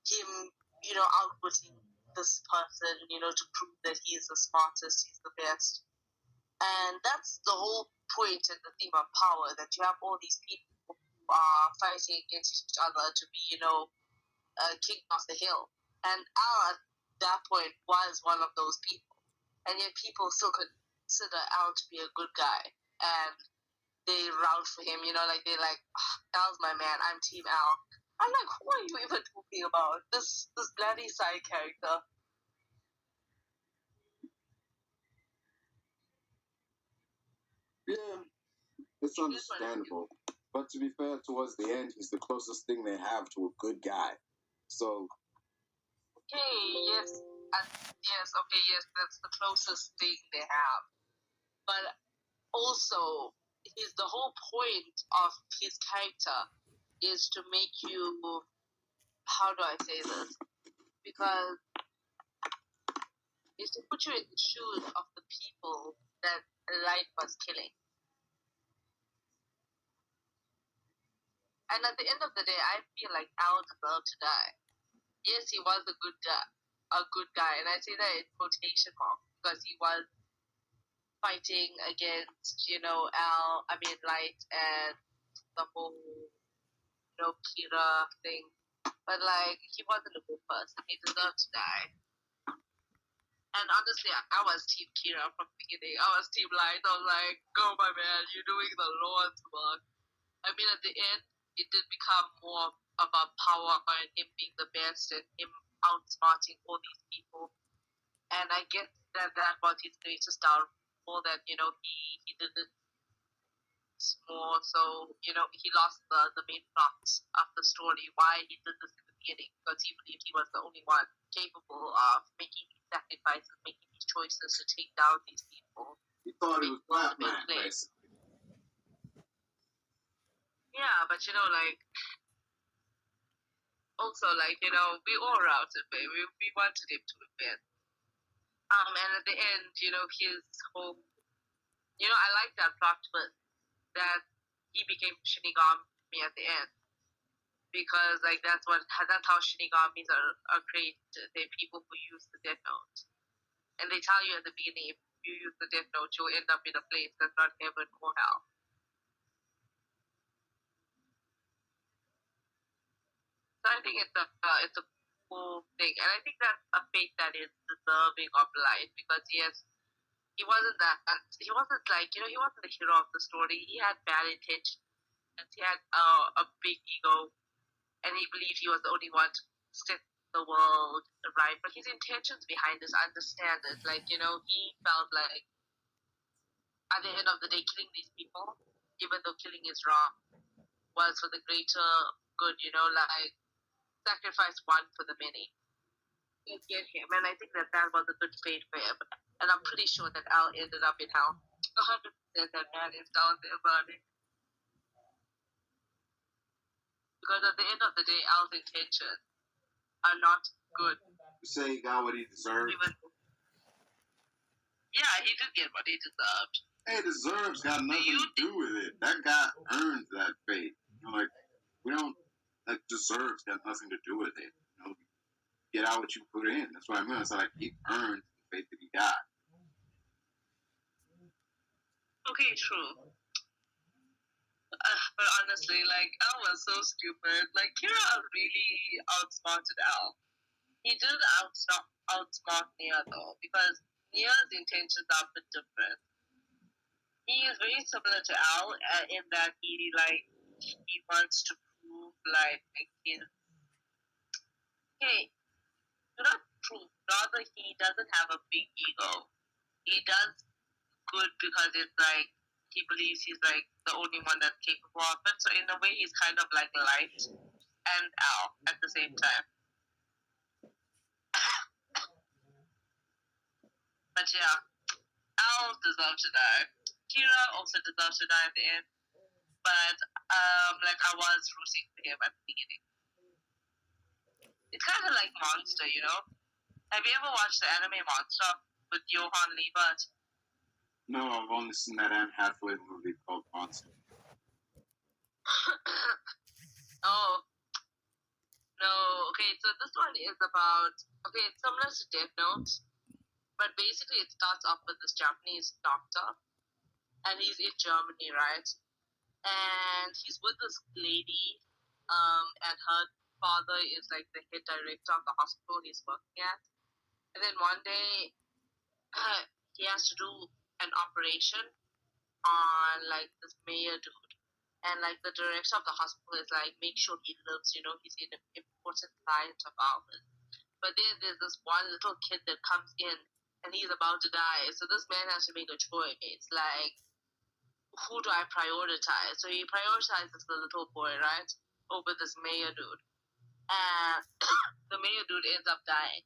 him, outwitting this person, to prove that he is the smartest, he's the best. And that's the whole point and the theme of power, that you have all these people who are fighting against each other to be, king of the hill. And Al, at that point, was one of those people. And yet people still consider Al to be a good guy. And they rout for him, they're like, Al's my man, I'm Team Al. I'm like, who are you even talking about? This bloody side character. Yeah, it's understandable. But to be fair, towards the end, he's the closest thing they have to a good guy. So... Okay, yes, that's the closest thing they have. But also, the whole point of his character is to make you, how do I say this? Because it's to put you in the shoes of the people that Light was killing. And at the end of the day, I feel like Al deserved to die. Yes, he was a good guy, and I say that in quotation marks because he was fighting against, Light and the whole, Kira thing. But, he wasn't a good person. He deserved to die. And honestly, I was Team Kira from the beginning. I was Team Light. I was like, go, my man, you're doing the Lord's work. I mean, at the end, it did become more about power and him being the best and him outsmarting all these people. And I guess that was his greatest downfall, that, he did it more. So, he lost the main plot of the story, why he did this in the beginning, because he believed he was the only one capable of making these sacrifices, making these choices to take down these people. He thought it was Batman, basically. Yeah, but like, also, like, we all routed, babe. We wanted him to win. And at the end, his whole, I like that plot twist that he became Shinigami at the end, because like that's how Shinigamis are created. They're people who use the Death Note, and they tell you at the beginning, if you use the Death Note, you'll end up in a place that's not heaven or hell. So I think it's a cool thing, and I think that's a fate that is deserving of life, because yes, he wasn't like, he wasn't the hero of the story. He had bad intentions. He had a big ego, and he believed he was the only one to set the world right. But his intentions behind this, I understand it. Like, he felt like at the end of the day, killing these people, even though killing is wrong, was for the greater good. Like, sacrifice one for the many. You get him, and I think that was a good fate for him. And I'm pretty sure that Al ended up in hell. 100% that man is down there burning. Because at the end of the day, Al's intentions are not good. You say he got what he deserved? Yeah, he did get what he deserved. Hey, deserves got nothing to do with it. That guy earned that fate. Like, we don't, like, deserves got nothing to do with it. Get out what you put in. That's what I mean. It's like he earned the fate that he got. Okay, true. But honestly, like, Al was so stupid. Like, Kira really outsmarted Al. He did outsmart Nia, though, because Nia's intentions are a bit different. He is very similar to Al in that he wants to prove, like his... Hey, do not prove. Rather, he doesn't have a big ego. He does good because it's like, he believes he's like the only one that's capable of it. So in a way, he's kind of like Light and Al at the same time. But yeah, Al deserves to die. Kira also deserves to die at the end. But like, I was rooting for him at the beginning. It's kind of like Monster, Have you ever watched the anime Monster with Johan Liebert? No, I've only seen that Anne Hathaway movie called Monster. Oh. No, okay, so this one is about, it's similar to Death Note, but basically it starts off with this Japanese doctor, and he's in Germany, right? And he's with this lady, and her father is like the head director of the hospital he's working at. And then one day, he has to do an operation on like this mayor dude, and like the director of the hospital is like, make sure he lives, he's an important client of ours. But then there's this one little kid that comes in, and he's about to die. So this man has to make a choice. It's like, who do I prioritize? So he prioritizes the little boy, right, over this mayor dude. And the mayor dude ends up dying.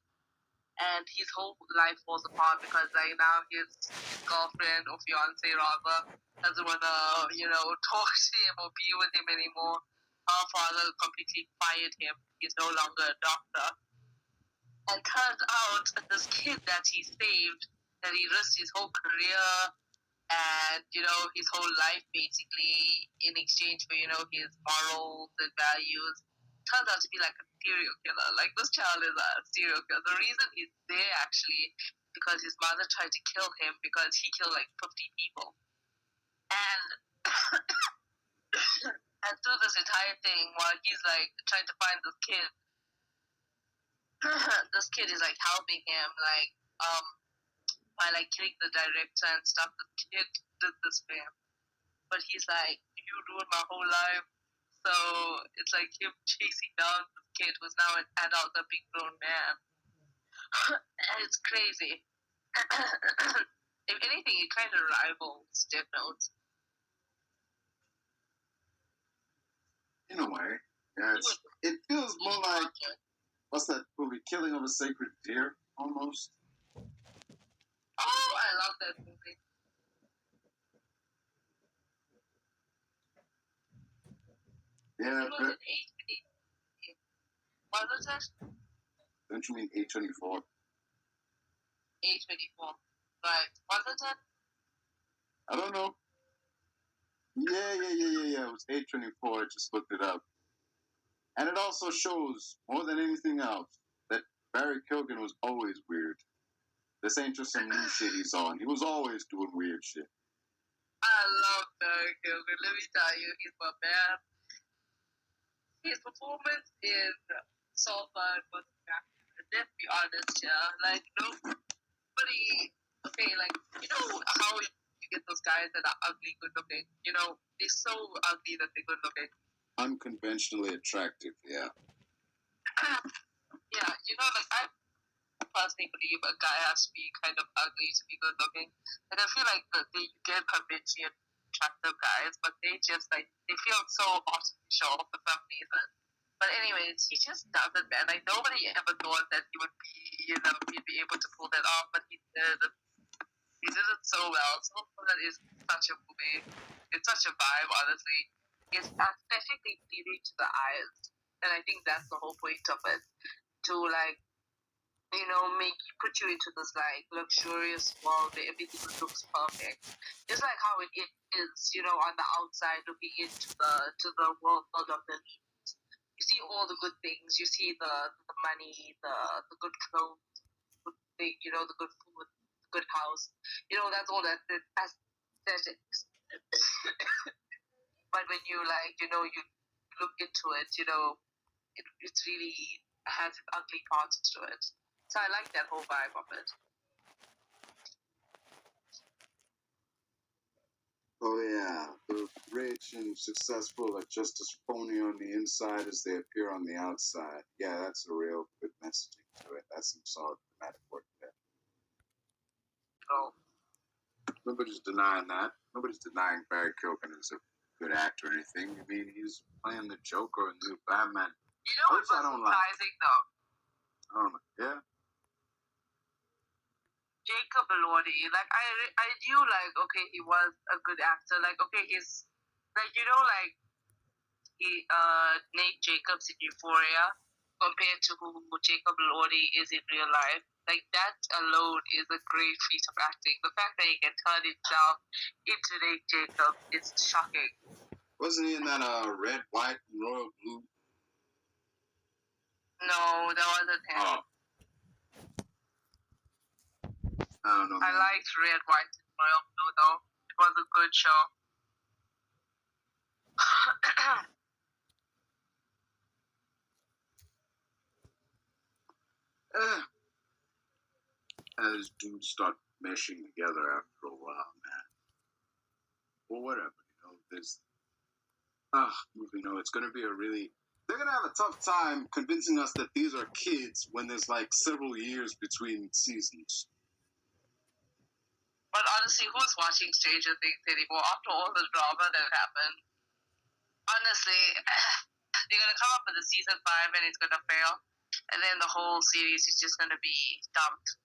And his whole life falls apart because like now his girlfriend or fiance rather doesn't want to, talk to him or be with him anymore. Her father completely fired him. He's no longer a doctor. And turns out that this kid that he saved, that he risked his whole career and, his whole life basically in exchange for, his morals and values, turns out to be like a serial killer. Like, this child is a serial killer. The reason he's there actually because his mother tried to kill him because he killed like 50 people. And and through this entire thing, while he's like trying to find this kid, this kid is like helping him, like by like killing the director and stuff. The kid did this for him, but he's like, you ruined my whole life. So it's like him chasing down this kid who's now an adult, a big grown man. And it's crazy. If anything, it kind of rivals Death Note. In a way, yeah. It feels more like, what's that movie? Killing of a Sacred Deer, almost. Oh, I love that movie. Yeah, It was an 8. Was it? Don't you mean 824? 824. Right. Was it? I don't know. Yeah. It was 824. I just looked it up. And it also shows, more than anything else, that Barry Keoghan was always weird. This ain't just some new shit he's on. He was always doing weird shit. I love Barry Keoghan. Let me tell you, he's my man. His performance in Saltburn was spectacular. Let's be honest, yeah. Like, nobody. Okay, like, you know how you get those guys that are ugly, good looking? You know, they're so ugly that they're good looking. Unconventionally attractive, yeah. Yeah, you know, like, I personally believe a guy has to be kind of ugly to be good looking. And I feel like they get conventionally attractive guys, but they just, like, they feel so artificial for some reason. But anyways, he just does it, man. Like, nobody ever thought that he would be, he'd be able to pull that off, but he did. He did it so well. So that is such a movie. It's such a vibe, honestly. It's aesthetically pleasing to the eyes. And I think that's the whole point of it. To, like, you know, put you into this, like, luxurious world where everything looks perfect. Just like how it is, you know, on the outside looking into the world of the elite. You see all the good things. You see the money, the good clothes, you know, the good food, the good house. You know, that's all that aesthetics. But when you, like, you know, you look into it, you know, it's really has its ugly parts to it. So I like that whole vibe of it. Oh yeah, the rich and successful are just as phony on the inside as they appear on the outside. Yeah, that's a real good messaging to it. That's some solid thematic work there. So, Nobody's denying that. Nobody's denying Barry Keoghan is a good actor or anything. I mean, he's playing the Joker in the new Batman. you know what was surprising though? Yeah. Jacob Elordi, like I knew, like, okay, he was a good actor, like, okay, he's like, you know, like Nate Jacobs in Euphoria compared to who Jacob Elordi is in real life. Like, that alone is a great feat of acting. The fact that he can turn himself into Nate Jacobs is shocking. Wasn't he in that red, white, and royal blue? No, that wasn't him. Oh. I don't know. I liked Red, White, and Royal Blue, though. It was a good show. As dudes start meshing together after a while, man. Well, whatever, you know, you know, it's gonna be they're gonna have a tough time convincing us that these are kids when there's, like, several years between seasons. But honestly, who's watching Stranger Things anymore after all the drama that happened? Honestly, they're gonna come up with a season 5 and it's gonna fail, and then the whole series is just gonna be dumped.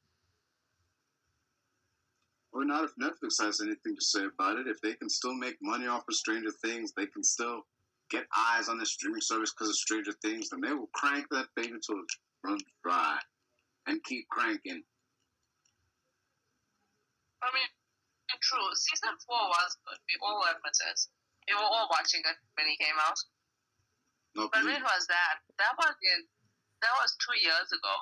Or not if Netflix has anything to say about it. If they can still make money off of Stranger Things, they can still get eyes on the streaming service because of Stranger Things, then they will crank that baby until it runs dry and keep cranking. I mean, true. Season 4 was good. We all admit it. We were all watching it when it came out. No, but when was that? That was 2 years ago.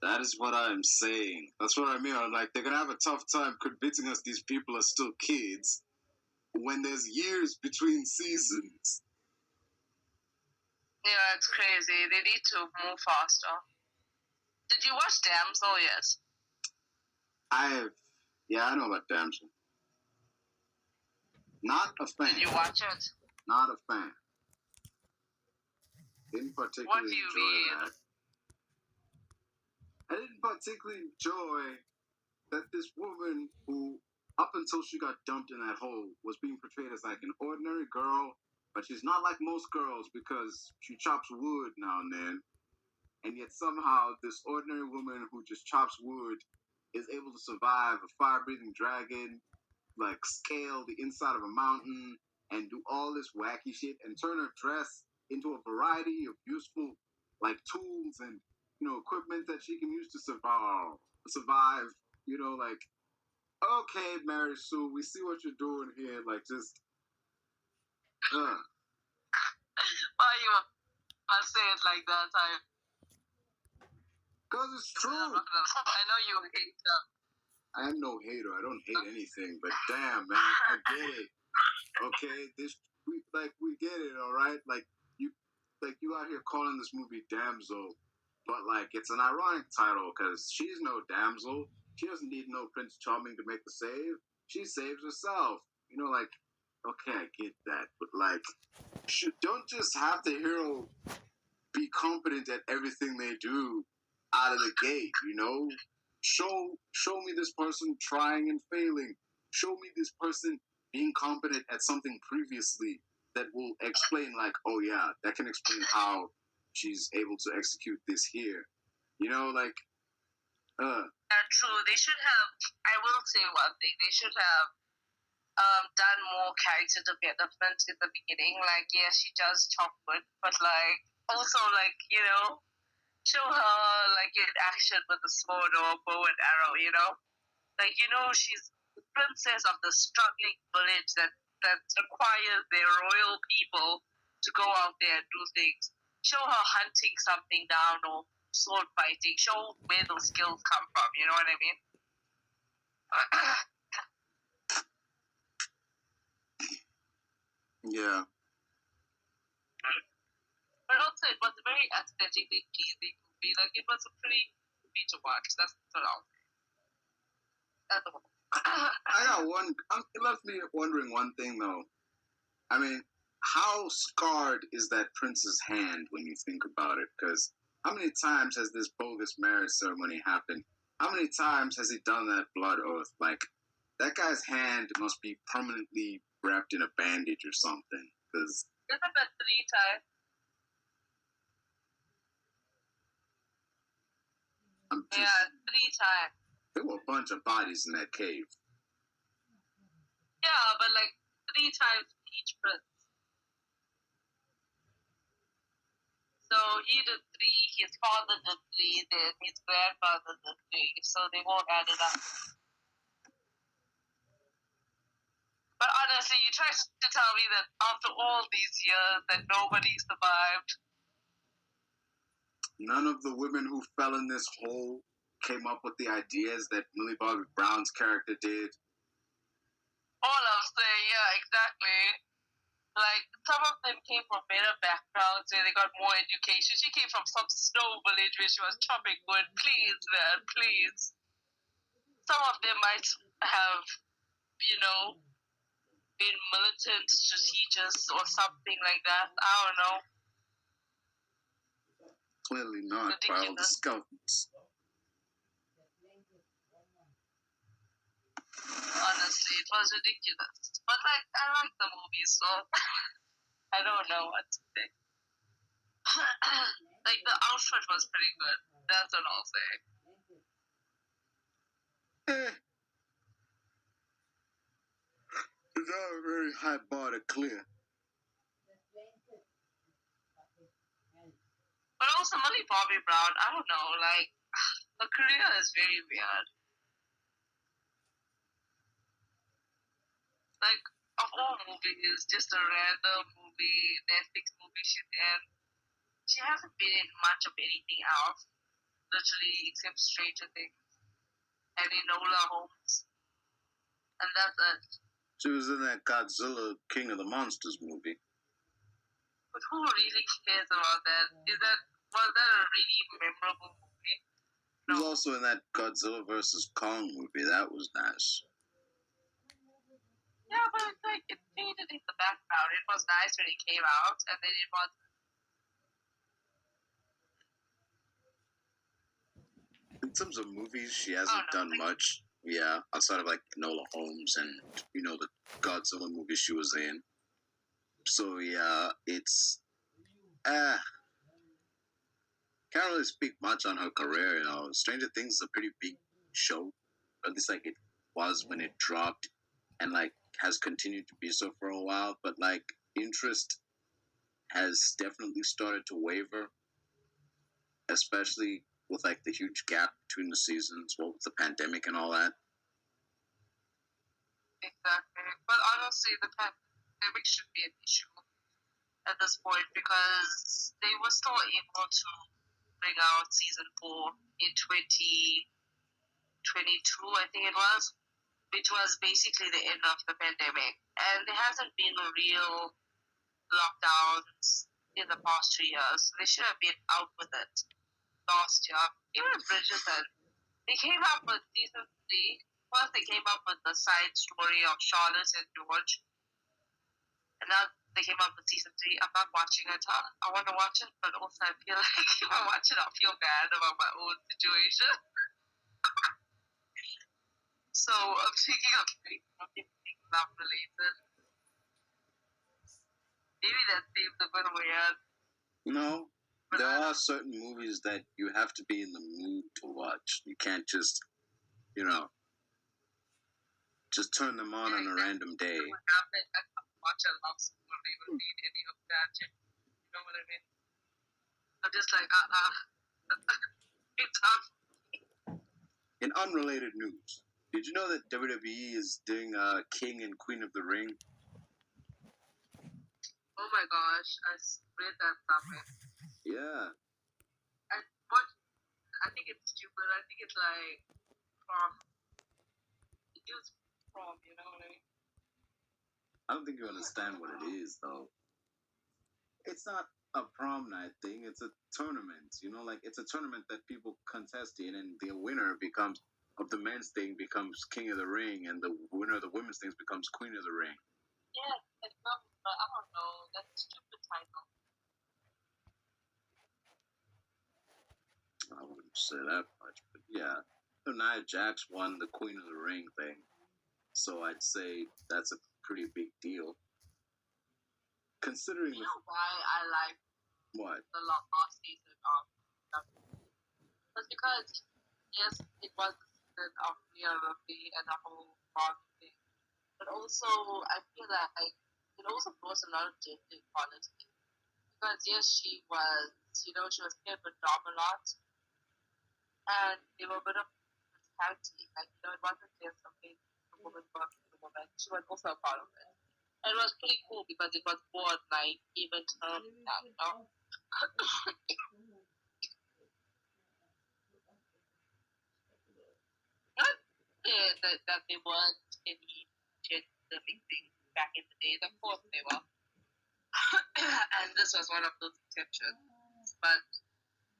That is what I'm saying. That's what I mean. I'm like, they're gonna have a tough time convincing us these people are still kids when there's years between seasons. Yeah, it's crazy. They need to move faster. Did you watch Damsel yet? I know about Battinson. Not a fan. Did you watch it? Not a fan. Didn't particularly What do you mean? That. I didn't particularly enjoy that this woman who, up until she got dumped in that hole, was being portrayed as like an ordinary girl, but she's not like most girls because she chops wood now and then. And yet somehow this ordinary woman who just chops wood is able to survive a fire-breathing dragon, like scale the inside of a mountain, and do all this wacky shit and turn her dress into a variety of useful like tools and equipment that she can use to survive. Like, okay, Mary Sue, we see what you're doing here. Like, just Why you must say it like that? because it's true. I know you hate her. I am no hater. I don't hate anything, but damn, man, I get it. Okay, we get it, all right. Like you out here calling this movie Damsel, but like it's an ironic title because she's no damsel. She doesn't need no Prince Charming to make the save. She saves herself. Like, okay, I get that, but like, don't just have the hero be competent at everything they do out of the gate. Show me this person trying and failing. Show me this person being competent at something previously that will explain, like, oh yeah, that can explain how she's able to execute this here. Like, true. They should have. I will say one thing. They should have done more character development in the beginning. Like, yeah, she does chop wood, but like also like show her like in action with a sword or a bow and arrow. Like she's the princess of the struggling village that requires their royal people to go out there and do things. Show her hunting something down or sword fighting. Show where those skills come from. You know what I mean? yeah. But also, it was a very aesthetically pleasing movie. Like, it was a pretty movie to watch. That's what I'll say. That's the one. I got one. It left me wondering one thing though. I mean, how scarred is that prince's hand when you think about it? Because how many times has this bogus marriage ceremony happened? How many times has he done that blood oath? Like, that guy's hand must be permanently wrapped in a bandage or something. Because isn't that 3 times? Yeah, 3 times. There were a bunch of bodies in that cave. Yeah, but like 3 times each prince. So he did 3, his father did 3, then his grandfather did 3, so they won't add it up. But honestly, you try to tell me that after all these years that nobody survived. None of the women who fell in this hole came up with the ideas that Millie Bobby Brown's character did. All I'm saying, yeah, exactly. Like, some of them came from better backgrounds where they got more education. She came from some snow village where she was chopping wood. Please, man, please. Some of them might have, been militant strategists or something like that. I don't know. Clearly not, by all the skeletons. Honestly, it was ridiculous. But like, I like the movie, so I don't know what to think. Like, the outfit was pretty good. That's what I'll say. It's not a very high bar to clear. But also, Millie Bobby Brown, I don't know, like, her career is very weird. Like, of all movies, just a random movie, Neffex movie she's in. She hasn't been in much of anything else, literally, except Stranger Things and Enola Holmes. And that's it. She was in that Godzilla King of the Monsters movie. But who really cares about that? Was that a really memorable movie? She was also in that Godzilla vs. Kong movie. That was nice. Yeah, but it's like, it faded in the background. It was nice when it came out, and then it was. In terms of movies, she hasn't done much. Yeah, outside of like Enola Holmes and, the Godzilla movie she was in. So yeah, it's can't really speak much on her career, Stranger Things is a pretty big show. At least like it was when it dropped. And like has continued to be so for a while, but like interest has definitely started to waver, especially with like the huge gap between the seasons, well, with the pandemic and all that. Exactly. But honestly, the pandemic should be an issue at this point because they were still able to bring out season 4 in 2022, I think it was, which was basically the end of the pandemic. And there hasn't been real lockdowns in the past 2 years. So they should have been out with it last year. Even Bridgerton, they came up with season 3. First, they came up with the side story of Charlotte and George. And now they came up with season 3. I'm not watching it. I want to watch it, but also I feel like if I watch it, I'll feel bad about my own situation. So I'm thinking of something not related. Maybe that seems a bit weird. No, there are certain movies that you have to be in the mood to watch. You can't just, just turn them on a random day. I can't watch a love story or read any of that. You know what I mean? I'm just like, it's not. In unrelated news, did you know that WWE is doing King and Queen of the Ring? Oh my gosh, I read that somewhere. Yeah. I think it's stupid. I think it's like prom. It is prom, you know what I mean? I don't think you understand what it is, though. It's not a prom night thing. It's a tournament. Like it's a tournament that people contest in, and the winner of the men's thing becomes King of the Ring, and the winner of the women's things becomes Queen of the Ring. Yeah, but I don't know. That's a stupid title. I wouldn't say that much, but yeah. Nia Jax won the Queen of the Ring thing, so I'd say that's a pretty big deal. Considering you know why I like what the last season of was because yes, it was the season of Rhea Ripley and the whole Harvey thing, but also I feel like it also brought a lot of gender equality because yes, she was paired with Dom a lot. And they were a bit of mentality. Like, it wasn't just something a woman working with a woman. She was also a part of it. And it was pretty cool because it was more like even terms that, Not that there weren't any gender mixing back in the days. Of course they were. And this was one of those exceptions. But,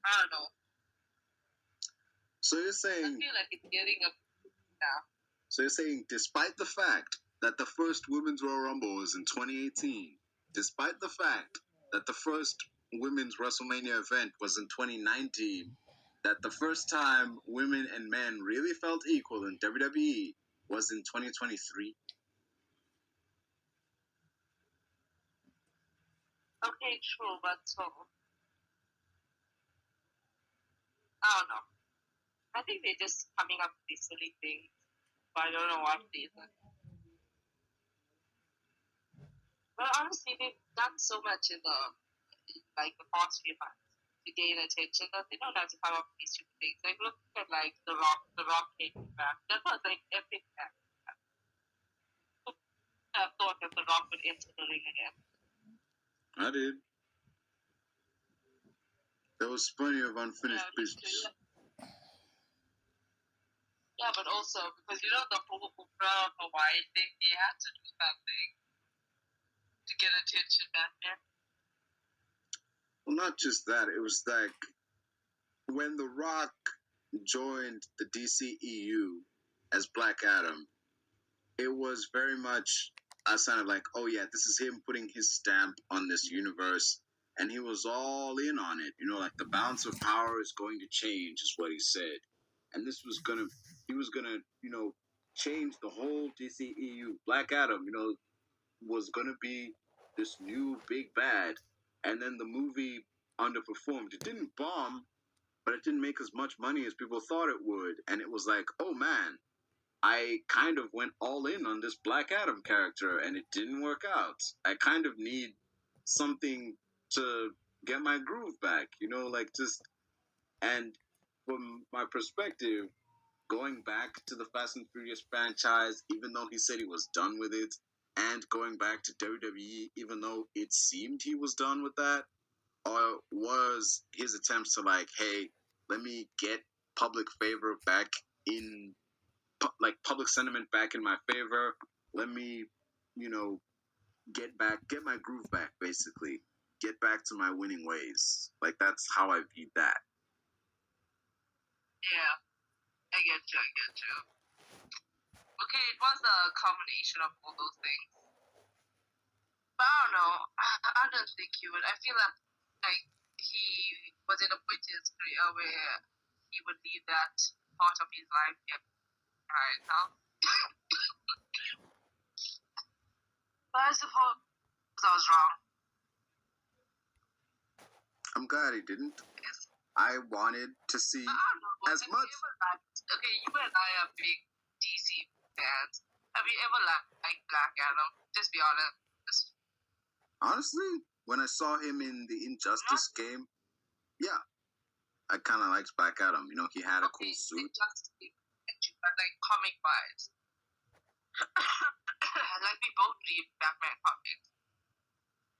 I don't know. So you're saying... I feel like it's getting up now. So you're saying, despite the fact that the first Women's Royal Rumble was in 2018, despite the fact that the first Women's WrestleMania event was in 2019, that the first time women and men really felt equal in WWE was in 2023? Okay, true, but so... I don't know. I think they're just coming up with these silly things, but I don't know what reason. But honestly, they've done so much in the past few months to gain attention that they don't have to come up with these stupid things. Like look at the Rock came back. That was like epic. I thought that the Rock would enter the ring again. I did. There was plenty of unfinished business. Yeah, but also because the whole Hawaii thing, they had to do something to get attention back there. Well, not just that. It was like when The Rock joined the DCEU as Black Adam, it was very much a sign of like, oh yeah, this is him putting his stamp on this universe, and he was all in on it. Like the balance of power is going to change, is what he said, and he was gonna, change the whole DCEU. Black Adam, was gonna be this new big bad, and then the movie underperformed. It didn't bomb, but it didn't make as much money as people thought it would, and it was like, oh man, I kind of went all in on this Black Adam character, and it didn't work out. I kind of need something to get my groove back, like just. And from my perspective, going back to the Fast and Furious franchise, even though he said he was done with it, and going back to WWE, even though it seemed he was done with that, was his attempts to like, hey, let me get public favor back in, like public sentiment back in my favor. Let me, get my groove back, basically. Get back to my winning ways. Like, that's how I viewed that. Yeah, I get you. Okay, it was a combination of all those things. But I don't know. I don't think he would. I feel like he was in a point in his career where he would leave that part of his life behind now. But I suppose I was wrong. I'm glad he didn't. Yes. I wanted to see as much. Okay, you and I are big DC fans. Have you ever liked Black Adam? Just be honest. Honestly, when I saw him in the Injustice game, yeah, I kind of liked Black Adam. He had a cool suit. Injustice, but like comic-wise. Like we both read Batman comics.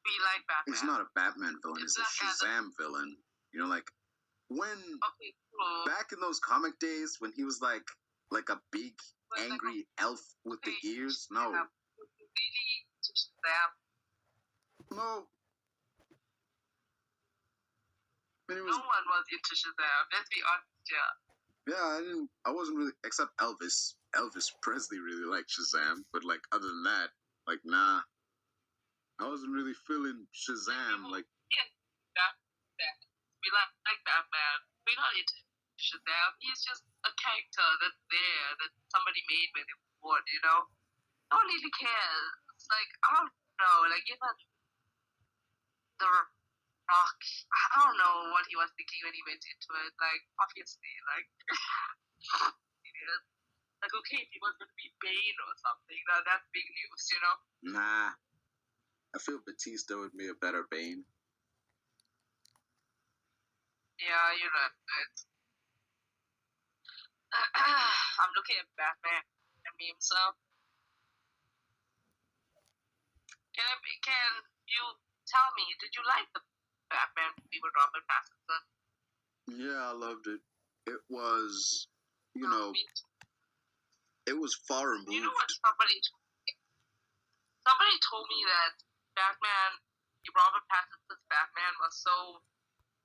We like Batman. He's not a Batman villain. He's a Shazam villain. Like when back in those comic days when he was like a big angry elf with the ears. No. Really Shazam. No. No one was into Shazam. Let's be honest, yeah. Yeah, I wasn't really, except Elvis. Elvis Presley really liked Shazam, but like other than that, like nah. I wasn't really feeling Shazam. Like yeah, Batman. We like Batman. We're not into Shazam. He's just a character that's there that somebody made when they were born. No one really cares. It's like I don't know. Like even the Rock. I don't know what he was thinking when he went into it. Like obviously, like. Like, okay, if he was going to be Bane or something, that's big news, Nah. I feel Batista would be a better Bane. Yeah, you're right. I'm looking at Batman meme, so. Can you tell me, did you like the Batman movie with Robert Pattinson? Yeah, I loved it. It was, it was far removed. You know what somebody told me that Robert Pattinson's Batman was so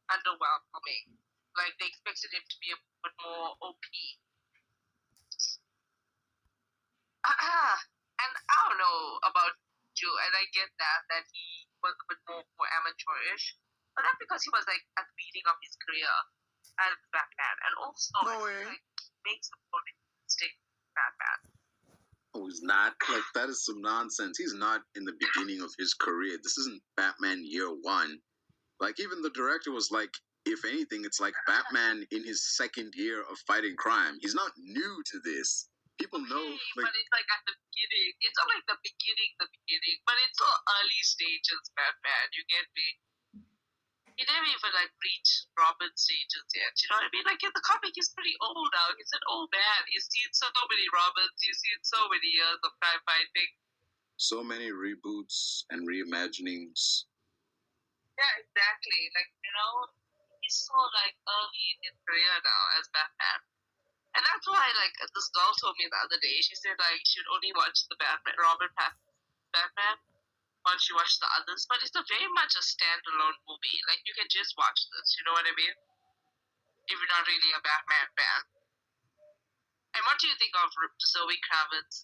underwhelming. Like they expected him to be a bit more OP. And I don't know about you, and I get that he was a bit more amateurish, but that's because he was like at the beginning of his career as Batman, and also makes the point stick. Batman. Oh, he's not. Like, that is some nonsense. He's not in the beginning of his career. This isn't Batman year one. Like, even the director was like, if anything, it's like Batman in his second year of fighting crime. He's not new to this. People know. Like, but it's like at the beginning. It's not like the beginning, but it's all early stages Batman. You get me? He never even like reached Robin stages yet. You know what I mean? Like in the comic, he's pretty old now. He's an old man. He's seen so many Robins. He's seen so many years of crime fighting. So many reboots and reimaginings. Yeah, exactly. Like he's so like early in his career now as Batman, and that's why like this girl told me the other day. She said like she would only watch the Robert Pattinson Batman. Once you watch the others, but it's very much a standalone movie. Like you can just watch this, you know what I mean? If you're not really a Batman fan. And what do you think of Zoe Kravitz's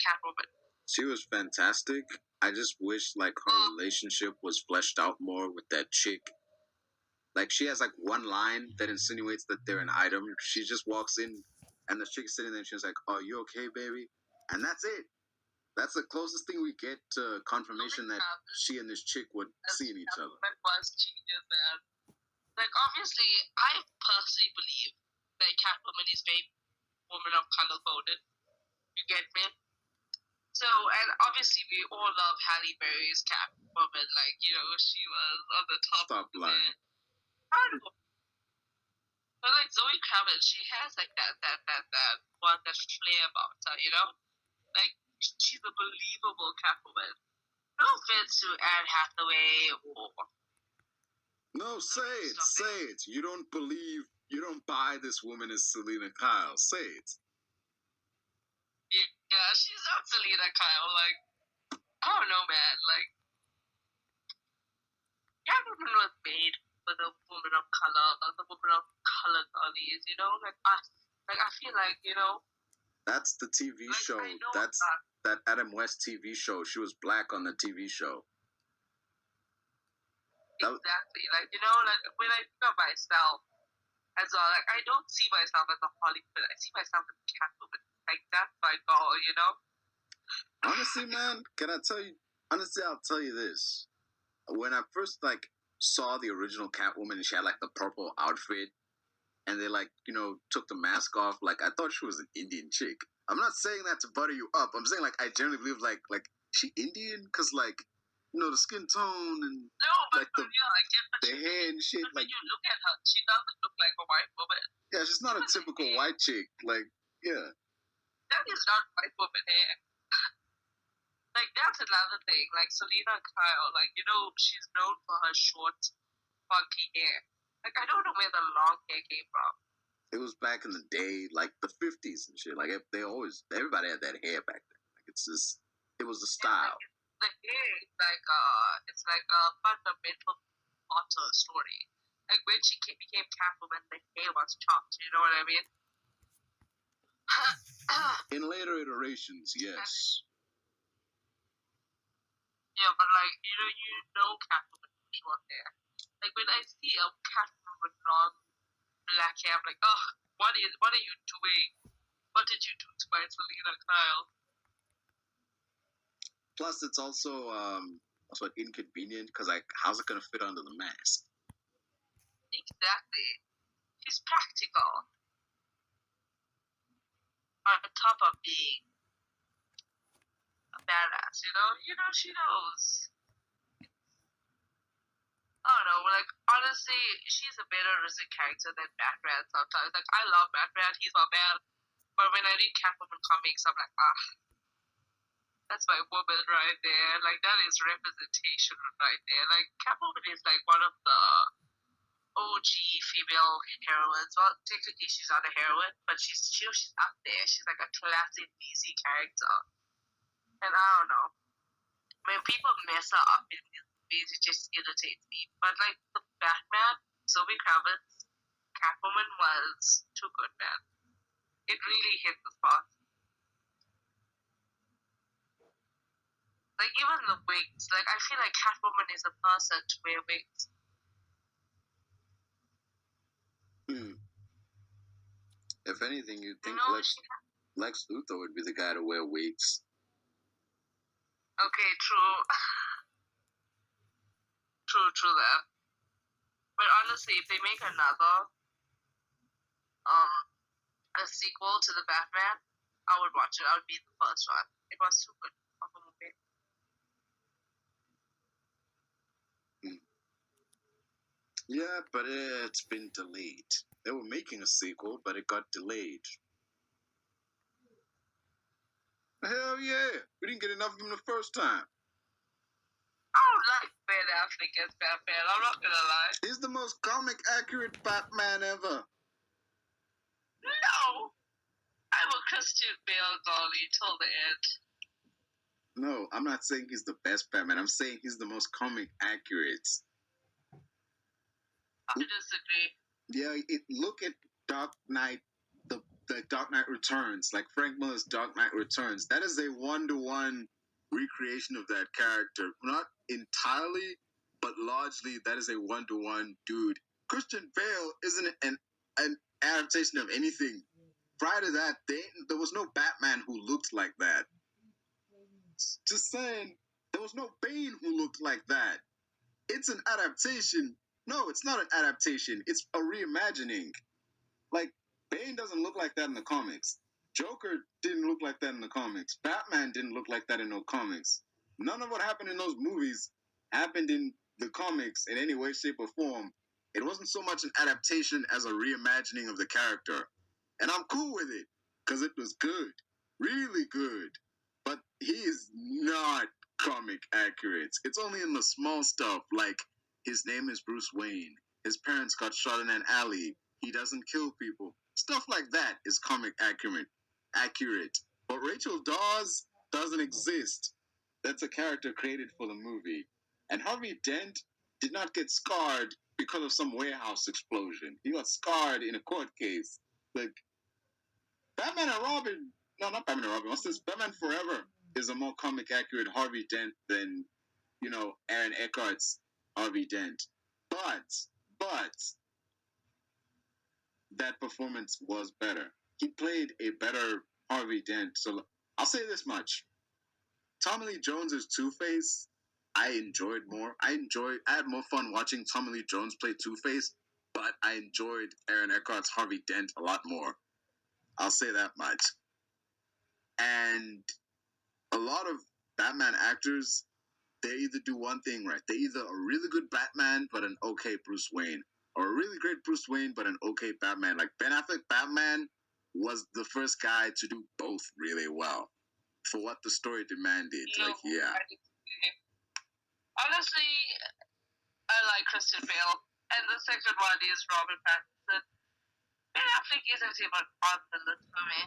Catwoman? She was fantastic. I just wish like her relationship was fleshed out more with that chick. Like she has like one line that insinuates that they're an item. She just walks in, and the chick's sitting there, and she's like, "Oh, you okay, baby?" And that's it. That's the closest thing we get to confirmation that she and this chick would see in each other. Was genius, man. Like, obviously, I personally believe that Catwoman is very women of color voted. You get me? So, and obviously we all love Halle Berry's Catwoman. Like, you know, she was on the top Stop of lying. there. I don't know. But like Zoe Kravitz, she has like that one, that flair about her, you know? Like, she's a believable Catwoman. No offense to Anne Hathaway or... No, say it. You don't buy this woman as Selena Kyle. Say it. Yeah, she's not Selena Kyle. Like, I don't know, man. Like, Catwoman was made for the woman of color, the woman of color girlies, you know? Like, I feel like, you know... That's the TV like, show. I know That's that Adam West TV show. She was black on the TV show. Exactly. Like, you know, like, when I think of myself as well, like, I don't see myself as a Hollywood. I see myself as a Catwoman. Like, that's my goal, you know? Honestly, man, can I tell you? Honestly, I'll tell you this. When I first, like, saw the original Catwoman and she had, like, the purple outfit and they, like, you know, took the mask off, like, I thought she was an Indian chick. I'm not saying that to butter you up. I'm saying, like, I generally believe, like, she Indian? Because, like, you know, the skin tone and, No, but like, for real, I get what the you hair and shit. But when Like, you look at her, she doesn't look like a white woman. yeah, she's not a typical white chick. Like, yeah. That is not white woman hair. Like, that's another thing. Like, Selena Kyle, like, you know, she's known for her short, funky hair. Like, I don't know where the long hair came from. It was back in the day, like the 50s and shit. Like, everybody had that hair back then. Like, it was a style. The hair is it's like a fundamental part of the story. Like, when she became Catwoman, the hair was chopped, you know what I mean? In later iterations, yes. Yeah, but like, you know Catwoman with short hair. Like, when I see a Catwoman with long black hair, I'm like, oh, what are you doing? What did you do to my Selena Kyle? Plus, it's also inconvenient because, like, how's it gonna fit under the mask? Exactly. She's practical. On top of being a badass, you know? She knows. I don't know, like, honestly, she's a better risen character than Batman sometimes. Like, I love Batman, he's my man. But when I read Catwoman comics, I'm like, that's my woman right there. Like, that is representation right there. Like, Catwoman is like one of the OG female heroines. Well, technically she's not a heroine, but she's up there. She's like a classic DC character. And I don't know. When people mess her up in these movies, it just irritates me. But like the Batman, Zoe Kravitz, Catwoman was too good, man. It really hit the spot. Like even the wigs, like I feel like Catwoman is a person to wear wigs. If anything, you'd think No, Lex Luthor would be the guy to wear wigs. Okay, true. True that. But honestly, if they make another a sequel to the Batman, I would watch it. I would be the first one. It was too good of a movie. Yeah, but it's been delayed. They were making a sequel, but it got delayed. Hell yeah! We didn't get enough of him the first time. I don't like Ben Affleck as Batman. I'm not gonna lie. He's the most comic accurate Batman ever. No! I'm a Christian Bale girlie till the end. No, I'm not saying he's the best Batman. I'm saying he's the most comic accurate. I disagree. Yeah, look at Dark Knight, the Dark Knight Returns, like Frank Miller's Dark Knight Returns. That is a one-to-one recreation of that character. Not entirely, but largely that is a one-to-one dude. Christian Bale isn't an adaptation of anything. Prior to that, there was no Batman who looked like that. Just saying, there was no Bane who looked like that. It's an adaptation. No, it's not an adaptation. It's a reimagining. Like, Bane doesn't look like that in the comics. Joker didn't look like that in the comics. Batman didn't look like that in no comics. None of what happened in those movies happened in the comics in any way, shape, or form. It wasn't so much an adaptation as a reimagining of the character. And I'm cool with it, because it was good. Really good. But he is not comic accurate. It's only in the small stuff, like his name is Bruce Wayne. His parents got shot in an alley. He doesn't kill people. Stuff like that is comic accurate. But Rachel Dawes doesn't exist. That's a character created for the movie. And Harvey Dent did not get scarred because of some warehouse explosion. He got scarred in a court case. Like, Batman and Robin, no, not Batman and Robin, what's this? Batman Forever is a more comic accurate Harvey Dent than, you know, Aaron Eckhart's Harvey Dent. But that performance was better. He played a better Harvey Dent. So I'll say this much. Tommy Lee Jones' Two-Face, I enjoyed more. I had more fun watching Tommy Lee Jones play Two-Face, but I enjoyed Aaron Eckhart's Harvey Dent a lot more. I'll say that much. And a lot of Batman actors, they either do one thing right. They either a really good Batman, but an okay Bruce Wayne, or a really great Bruce Wayne, but an okay Batman. Like Ben Affleck Batman was the first guy to do both really well for what the story demanded. Like, yeah. Honestly, I like Christian Bale, and the second one is Robert Pattinson. Ben Affleck isn't even on the list for me.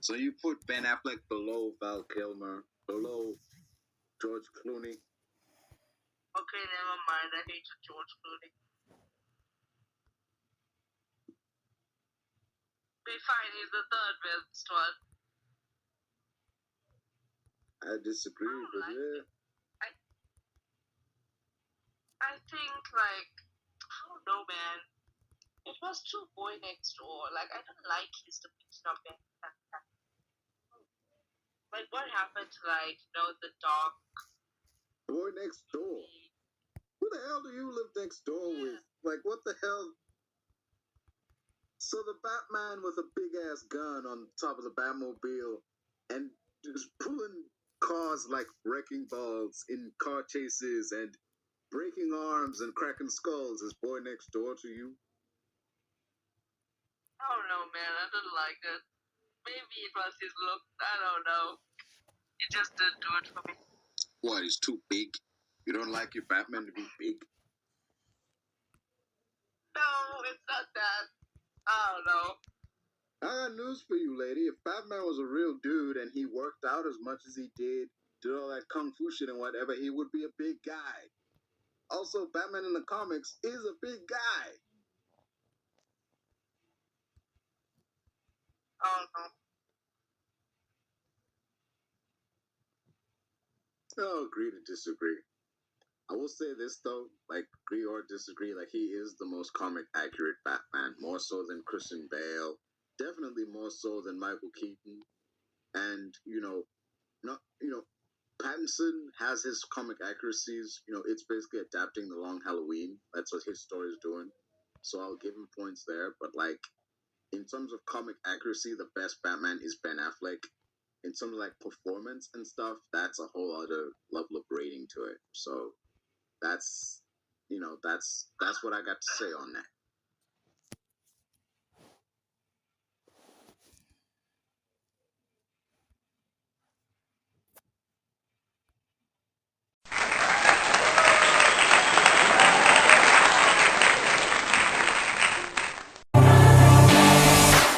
So you put Ben Affleck below Val Kilmer, below George Clooney? Okay, never mind. I hated George Clooney. Be fine, he's the third best one. I disagree, but yeah. I think, like, I don't know, man. It was too Boy Next Door. Like, I don't like his depiction of Ben. Like, what happened to, like, you know, the dog? Boy Next Door? Who the hell do you live next door with? Like, what the hell? So the Batman with a big-ass gun on top of the Batmobile and just pulling cars like wrecking balls in car chases and breaking arms and cracking skulls is Boy Next Door to you? I don't know, man. I didn't like it. Maybe it was his look. I don't know. It just didn't do it for me. What, he's too big? You don't like your Batman to be big? No, it's not that. I don't know. I got news for you, lady. If Batman was a real dude and he worked out as much as he did all that kung fu shit and whatever, he would be a big guy. Also, Batman in the comics is a big guy. I don't know. I'll agree to disagree. I will say this, though, like, agree or disagree, like, he is the most comic accurate Batman, more so than Christian Bale, definitely more so than Michael Keaton, and, Pattinson has his comic accuracies, it's basically adapting The Long Halloween, that's what his story is doing, so I'll give him points there, but, like, in terms of comic accuracy, the best Batman is Ben Affleck. In terms of, like, performance and stuff, that's a whole other level of rating to it, so that's what I got to say on that.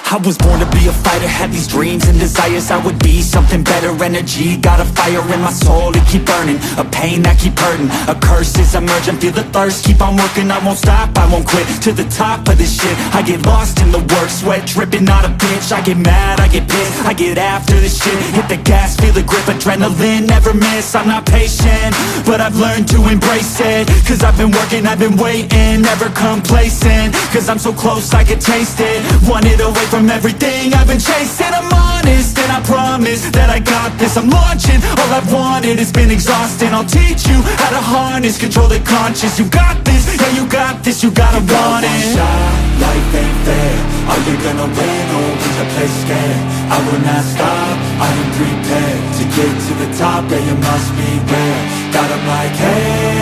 I was born to be a fighter, had these dreams and desires. I would be something better, energy, got a fire in my soul to keep burning, a pain that keep hurting, a curse is emerging, feel the thirst, keep on working, I won't stop, I won't quit, to the top of this shit, I get lost in the work, sweat dripping, not a bitch, I get mad, I get pissed, I get after this shit, hit the gas, feel the grip, adrenaline, never miss, I'm not patient, but I've learned to embrace it, cause I've been working, I've been waiting, never complacent, cause I'm so close I can taste it, want it away from everything I've been chasing. I'm honest and I promise that I got this. I'm launching, all I've wanted has been exhausting. I'll teach you how to harness, control the conscious. You got this, yeah you got this, you gotta want it. Shot, life ain't fair. Are you gonna win or will you to play scared. I will not stop, I am prepared to get to the top, yeah, you must be rare. God, I'm like, hey,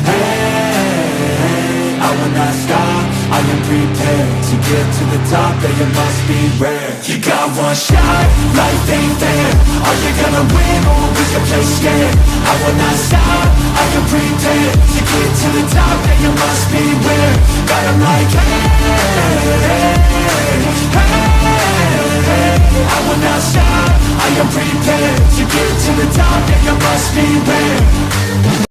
hey, I will not stop, I am prepared to get to the top, yeah, you must be rare. You got one shot, life ain't fair. Are you gonna win or is you play scared? I will not stop, I am prepared to get to the top, yeah, you must be rare. God, I'm like, hey, I will not stop, I am prepared to get to the top, yeah, you must be rare.